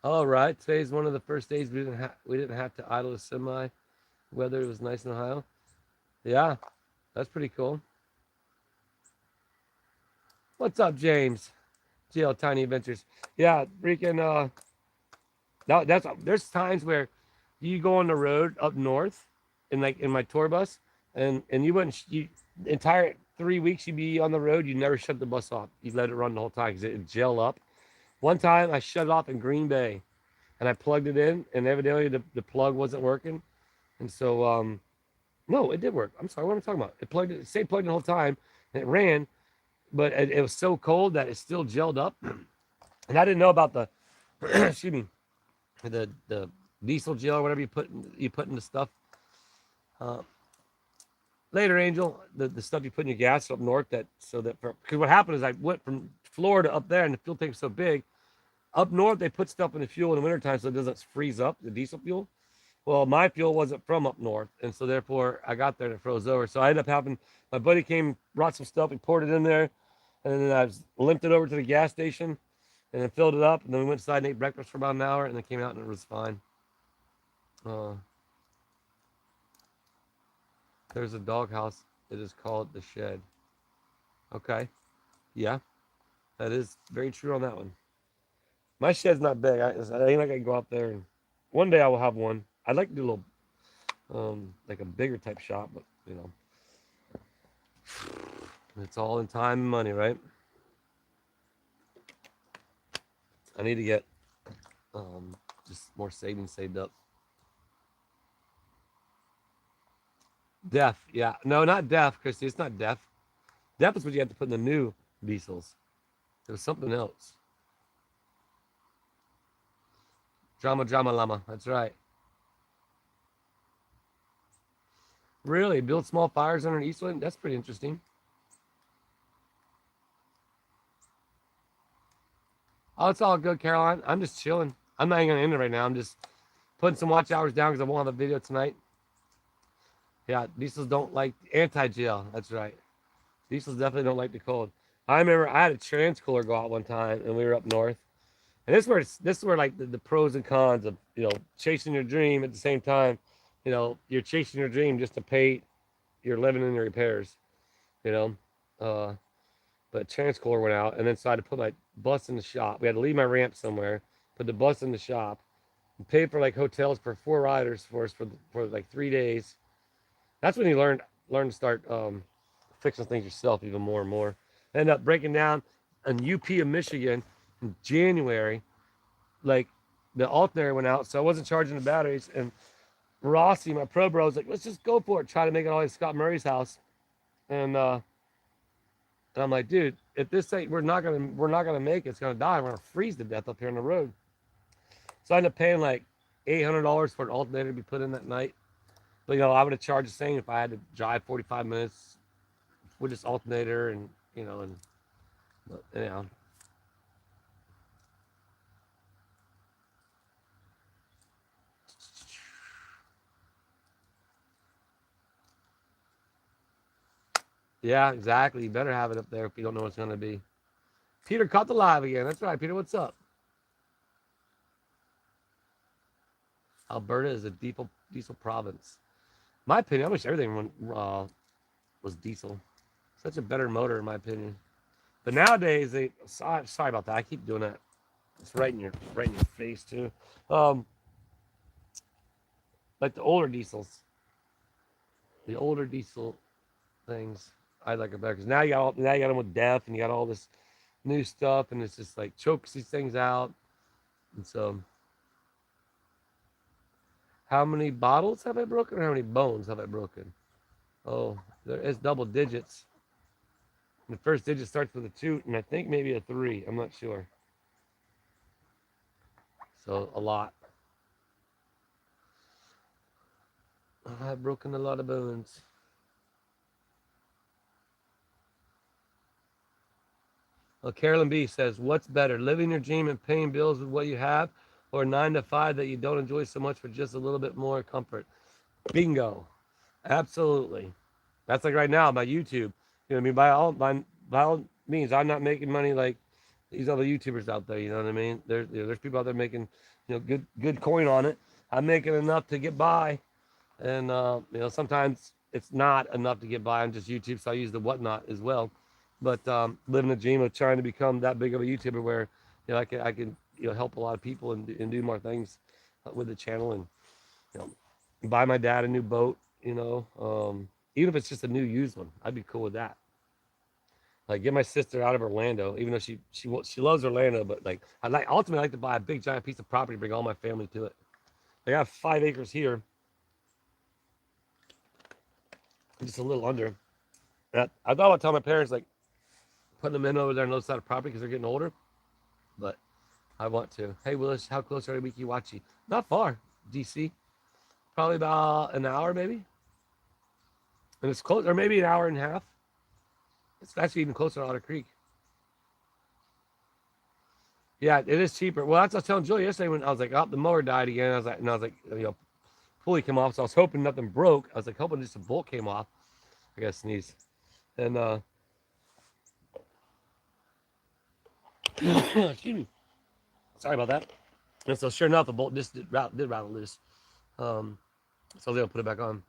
All right, today's one of the first days we didn't have to idle a semi. Weather was nice in Ohio. Yeah, that's pretty cool. What's up, James? GL Tiny Adventures. Yeah, freaking that's there's times where you go on the road up north in like in my tour bus and you wouldn't you entire 3 weeks you'd be on the road, you never shut the bus off. You let it run the whole time because it'd gel up. One time I shut it off in Green Bay and I plugged it in and evidently the plug wasn't working. And so no, it did work. I'm sorry, what am I talking about? It stayed plugged in the whole time and it ran, but it was so cold that it still gelled up. And I didn't know about the excuse me, the diesel gel or whatever you put in the stuff. Uh, Later, Angel, the stuff you put in your gas up north that so that because what happened is I went from Florida up there and the fuel tank's so big. Up north they put stuff in the fuel in the wintertime so it doesn't freeze up the diesel fuel. Well, my fuel wasn't from up north, and so therefore I got there and it froze over. So I ended up having my buddy came, brought some stuff, he poured it in there, and then I limped it over to the gas station and then filled it up, and then we went inside and ate breakfast for about an hour, and then came out and it was fine. Uh, there's a doghouse. It is called the shed. Okay, yeah, that is very true on that one. My shed's not big. I ain't like I can go out there and one day I will have one. I'd like to do a little, like a bigger type shop, but you know, it's all in time and money, right? I need to get um, just more savings saved up. Deaf, yeah. No, not deaf, Christy. It's not deaf. Deaf is what you have to put in the new diesels. It was something else. Drama, drama, llama. That's right. Really? Build small fires under Eastland? That's pretty interesting. Oh, it's all good, Caroline. I'm just chilling. I'm not even going to end it right now. I'm just putting some watch hours down because I won't have a video tonight. Yeah, diesels don't like anti-gel. That's right. Diesels definitely don't like the cold. I remember I had a trans cooler go out one time, and we were up north. And this is where like the pros and cons of chasing your dream at the same time. You're chasing your dream just to pay your living and your repairs. You know, uh, but trans cooler went out, and then so I had to put my bus in the shop. We had to leave my ramp somewhere, put the bus in the shop, and pay for like hotels for 4 riders for us for like 3 days. That's when you learn to start fixing things yourself even more and more. I ended up breaking down in UP of Michigan in January. Like the alternator went out, so I wasn't charging the batteries. And Rossi, my pro bro, was like, "Let's just go for it. Try to make it all the way to Scott Murray's house." And I'm like, "Dude, if this ain't, we're not gonna make it. It's gonna die. We're gonna freeze to death up here on the road." So I ended up paying like $800 for an alternator to be put in that night. But I would have charged the same if I had to drive 45 minutes with this alternator and but anyhow. Yeah, exactly. You better have it up there if you don't know what it's gonna be. Peter caught the live again. That's right, Peter. What's up? Alberta is a diesel province. My opinion, I wish everything was diesel. Such a better motor, in my opinion. But nowadays, sorry about that. I keep doing that. It's right in your face too. Um, like the older diesel things, I like it better because now you got them with DEF and you got all this new stuff and it's just like chokes these things out. And so, how many bottles have I broken, or how many bones have I broken? Oh, there is double digits. The first digit starts with a 2, and I think maybe a 3. I'm not sure. So, a lot. I've broken a lot of bones. Well, Carolyn B says, "What's better, living your dream and paying bills with what you have, or 9 to 5 that you don't enjoy so much for just a little bit more comfort?" Bingo, absolutely. That's like right now, my YouTube. You know what I mean? By all means, I'm not making money like these other YouTubers out there. You know what I mean? There's people out there making good coin on it. I'm making enough to get by, and sometimes it's not enough to get by on just YouTube, so I use the whatnot as well. But living a dream of trying to become that big of a YouTuber where I can help a lot of people and do more things with the channel, and you know buy my dad a new boat. Even if it's just a new used one, I'd be cool with that. Like get my sister out of Orlando, even though she loves Orlando, but like ultimately I like to buy a big giant piece of property, bring all my family to it. I got 5 acres here, just a little under. And I thought I'd tell my parents like putting them in over there on the other side of property because they're getting older, but I want to. Hey Willis, how close are we to Wikiwachi? Not far, DC. Probably about an hour maybe, and it's close, or maybe an hour and a half. It's actually even closer to Otter Creek. Yeah, it is cheaper. Well, that's what I was telling Julie yesterday when I was like, oh, the mower died again. I was like, pulley came off, so I was hoping nothing broke. I was like, hoping just a bolt came off. I got to sneeze. And, excuse me. Sorry about that. And so, sure enough, the bolt just did rattle loose. So they'll put it back on.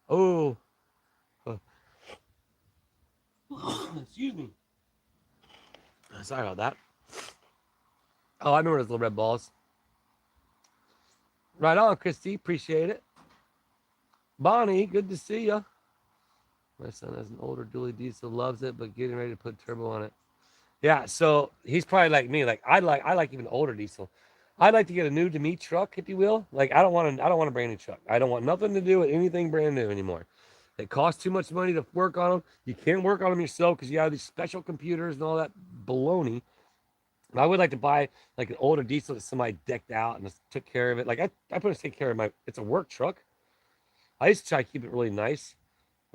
Oh, excuse me. Sorry about that. Oh, I remember those little red balls. Right on, Christy. Appreciate it. Bonnie, good to see you. My son has an older dually diesel, loves it, but getting ready to put turbo on it. Yeah, so he's probably like me. Like I like even older diesel. I'd like to get a new to me truck, if you will. Like I don't want a brand new truck. I don't want nothing to do with anything brand new anymore. It costs too much money to work on them. You can't work on them yourself because you have these special computers and all that baloney. I would like to buy like an older diesel that somebody decked out and just took care of it. Like I put to take care of my. It's a work truck. I used to try to keep it really nice,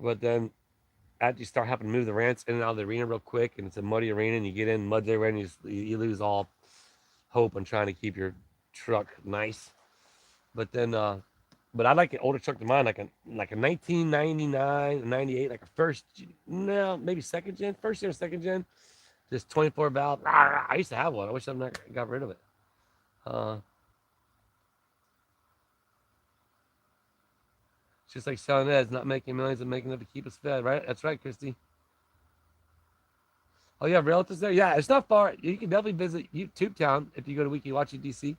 but then after you start having to move the ramps in and out of the arena real quick, and it's a muddy arena, and you get in mud everywhere, and you lose all hope on trying to keep your truck nice. But then, but I like an older truck than mine, like a 1999, 98, like a first, no, maybe second gen, first gen or second gen, just 24 valve. I used to have one. I wish I not got rid of it. Uh, it's just like selling Ed's, not making millions and making enough to keep us fed, right? That's right, Christy. Oh, you have relatives there? Yeah, it's not far. You can definitely visit YouTube Town if you go to Wikiwachi, DC.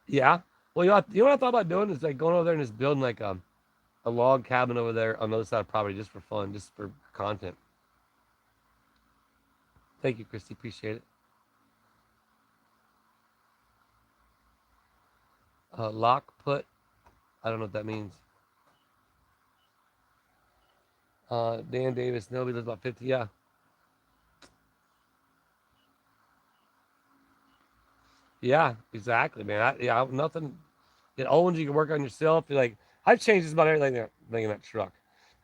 Yeah. Well, you know what I thought about doing is like going over there and just building like a log cabin over there on the other side of property just for fun, just for content. Thank you, Christy. Appreciate it. Lock put. I don't know what that means. Dan Davis. Nobody lives about 50. Yeah. Yeah, exactly, man. Yeah, nothing. Old ones you can work on yourself. You're like, I've changed just about everything in that truck.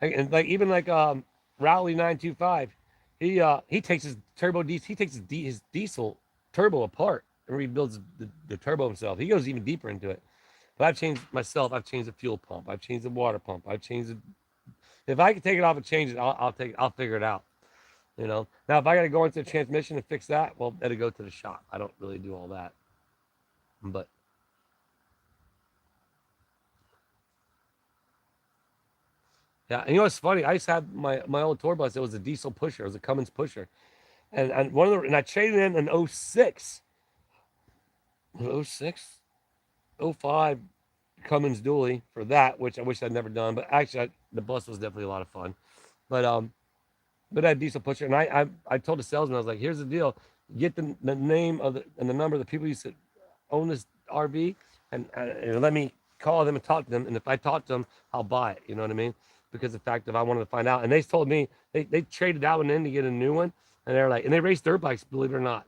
And like even like Rowley 925, he takes his turbo diesel, he takes his diesel turbo apart and rebuilds the turbo himself. He goes even deeper into it. But I've changed myself. I've changed the fuel pump. I've changed the water pump. I've changed it. If I can take it off and change it, I'll take it. I'll figure it out. Now if I got to go into the transmission and fix that, well, that'll go to the shop. I don't really do all that. But yeah, and what's funny? I used to have my old tour bus. It was a diesel pusher. It was a Cummins pusher, and I traded in an '06, '06, '05. Cummins dually for that, which I wish I'd never done. But actually, the bus was definitely a lot of fun. But but I had diesel pusher, and I told the salesman, I was like, here's the deal: get the name of the and the number of the people you said own this RV, and let me call them and talk to them. And if I talk to them, I'll buy it. You know what I mean? Because the fact that I wanted to find out, and they told me they traded that one in to get a new one, and they're like, and they raced dirt bikes, believe it or not.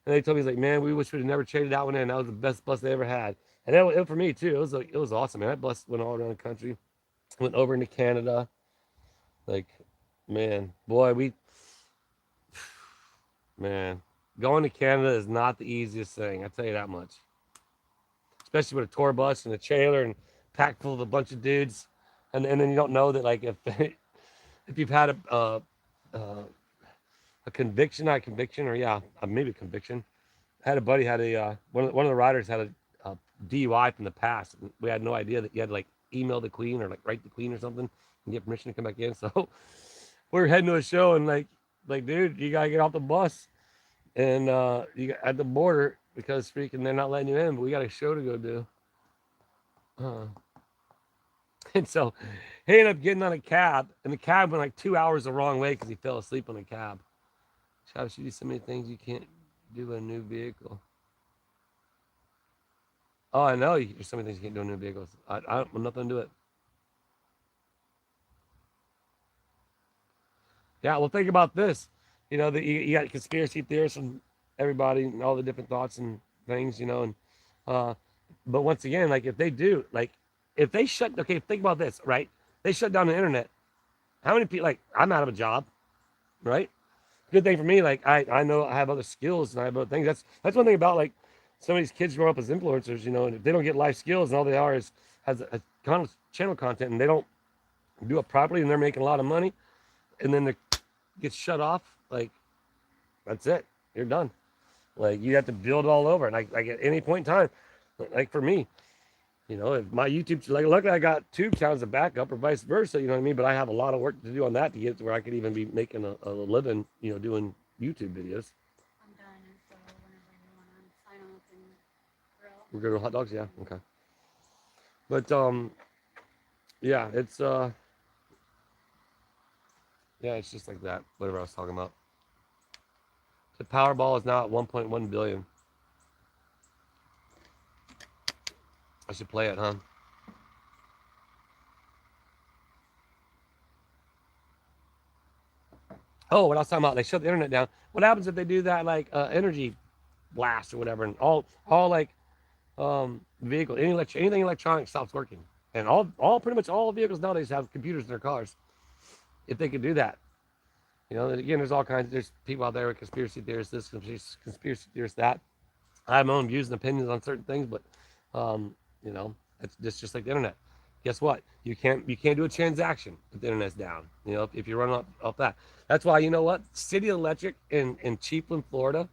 And they told me, he's like, man, we wish we'd have never traded that one in. That was the best bus they ever had. And it for me too. It was awesome, man. That bus went all around the country, went over into Canada. Like, man, boy, man, going to Canada is not the easiest thing. I tell you that much. Especially with a tour bus and a trailer and packed full of a bunch of dudes, and then you don't know that, like, if if you've had a conviction, not a conviction, or yeah, maybe a conviction. I had a buddy had a one of the riders had a DUI from the past. We had no idea that you had to, like, email the queen or like write the queen or something and get permission to come back in. So we were heading to a show, and like dude, you gotta get off the bus and you got at the border because freaking they're not letting you in, but we got a show to go do. And so he ended up getting on a cab, and the cab went like 2 hours the wrong way because he fell asleep on the cab. Travis, you do so many things you can't do with a new vehicle. Oh, I know. There's so many things you can't do in new vehicles. I don't have nothing to do it. Yeah, well, think about this. You know, you got conspiracy theorists and everybody and all the different thoughts and things, and uh, but once again, like, if they do, like, if they shut, okay, think about this, right? They shut down the internet. How many people, like, I'm out of a job, right? Good thing for me, like, I know I have other skills and I have other things. That's one thing about, like, some of these kids grow up as influencers, and if they don't get life skills and all they are is has a channel content and they don't do it properly and they're making a lot of money and then they get shut off, like, that's it. You're done. Like, you have to build it all over. And like at any point in time, like for me, if my YouTube, like, luckily I got two channels of backup or vice versa, you know what I mean? But I have a lot of work to do on that to get to where I could even be making a living, doing YouTube videos. I'm done, and so whenever you want to sign off and grill. We're good with hot dogs? Yeah. Okay. But, yeah, it's just like that. Whatever I was talking about. The Powerball is now at 1.1 billion. I should play it, huh? Oh, what I was talking about, they shut the internet down. What happens if they do that, like, energy blast or whatever, and all like vehicle, anything electronic stops working, and all pretty much all vehicles nowadays have computers in their cars. If they could do that, again, there's all kinds. There's people out there with conspiracy theorists, this conspiracy theorists that. I have my own views and opinions on certain things, but it's just like the internet. Guess what? You can't do a transaction if the internet's down. If you run off that. That's why, you know what? City Electric in Chiefland, Florida,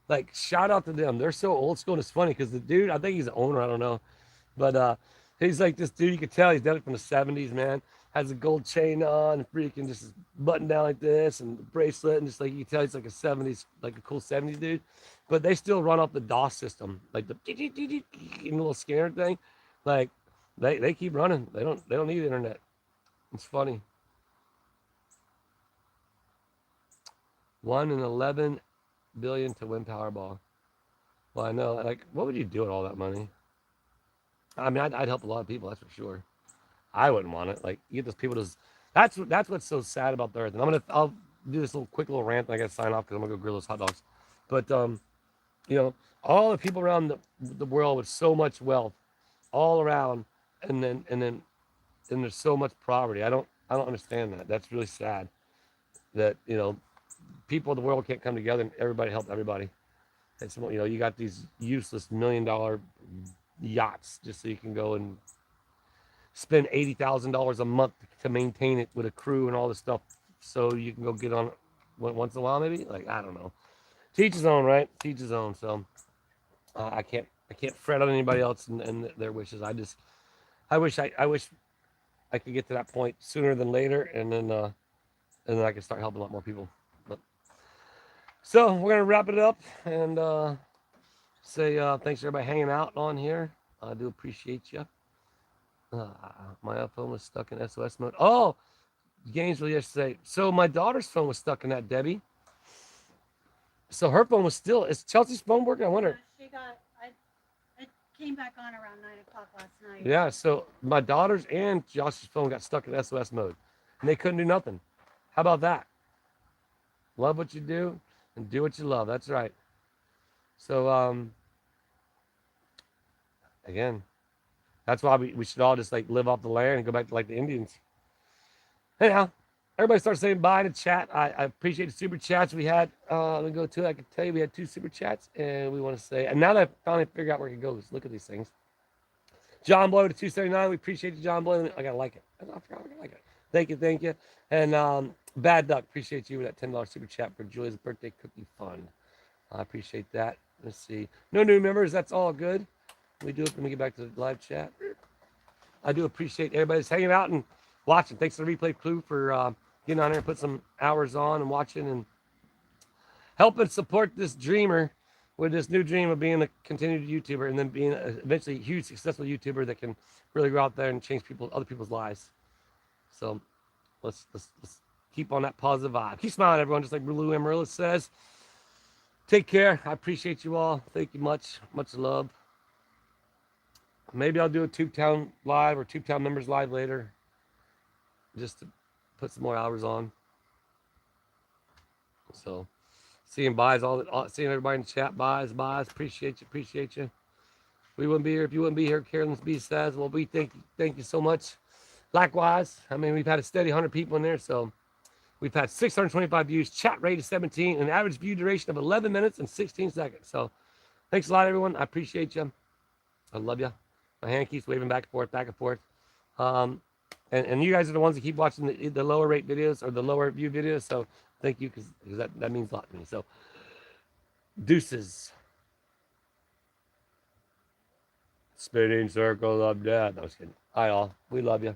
like, shout out to them. They're so old school. And it's funny because the dude, I think he's the owner, I don't know, but he's like this dude. You can tell he's done it from the '70s, man. Has a gold chain on, freaking just button down like this, and the bracelet, and just like you can tell he's like a '70s, like a cool '70s dude. But they still run off the DOS system, like the little scanner thing. Like, they keep running. They don't need the internet. It's funny. 1 in 11 billion to win Powerball. Well, I know. Like, what would you do with all that money? I mean, I'd help a lot of people. That's for sure. I wouldn't want it. Like, you get those people to. That's what's so sad about the earth. And I'll do this little quick little rant. And I got to sign off because I'm gonna go grill those hot dogs. But you know, all the people around the world with so much wealth, all around, and there's so much poverty. I don't understand that. That's really sad. That people of the world can't come together and everybody help everybody. It's, you got these useless $1 million yachts just so you can go and spend $80,000 a month to maintain it with a crew and all this stuff, so you can go get on it once in a while, maybe. Like, I don't know. Teach his own, right? Teach his own. So I can't fret on anybody else and their wishes. I wish I could get to that point sooner than later, and then I can start helping a lot more people. But so we're gonna wrap it up and say thanks to everybody hanging out on here. I do appreciate you. My phone was stuck in SOS mode. Oh, Gainesville yesterday. So my daughter's phone was stuck in that, Debbie. So her phone was still. Is Chelsea's phone working? I wonder. Yeah, she got. It came back on around 9 o'clock last night. Yeah. So my daughter's and Josh's phone got stuck in SOS mode, and they couldn't do nothing. How about that? Love what you do, and do what you love. That's right. So again, that's why we should all just like live off the land and go back to like the Indians. Anyhow, everybody start saying bye in the chat. I appreciate the super chats we had. Let me go to it. I can tell you we had 2 super chats, and we want to say, and now that I finally figured out where it goes, look at these things. John Blow to 279. We appreciate you, John Blow. I gotta like it. I forgot I gotta like it. Thank you. And Bad Duck, appreciate you with that $10 super chat for Julia's birthday cookie fund. I appreciate that. Let's see. No new members. That's all good. We do it when we get back to the live chat. I do appreciate everybody that's hanging out and watching. Thanks to the replay crew for getting on there and put some hours on and watching and helping support this dreamer with this new dream of being a continued YouTuber and then being eventually a huge successful YouTuber that can really go out there and change other people's lives. So let's keep on that positive vibe. Keep smiling, everyone, just like Lou Amarillo says. Take care. I appreciate you all. Thank you much. Much love. Maybe I'll do a Tubetown live or Tubetown members live later, just to put some more hours on. So, seeing buys, seeing everybody in the chat, buys. Appreciate you. We wouldn't be here if you wouldn't be here. Carolyn's B says, well, we thank you so much. Likewise, I mean, we've had a steady 100 people in there, so we've had 625 views, chat rate is 17, and average view duration of 11 minutes and 16 seconds. So, thanks a lot, everyone. I appreciate you. I love you. My hand keeps waving back and forth. And you guys are the ones that keep watching the lower rate videos or the lower view videos. So thank you, because that means a lot to me. So deuces. Spinning circle of death. I was kidding. All right, all. We love you.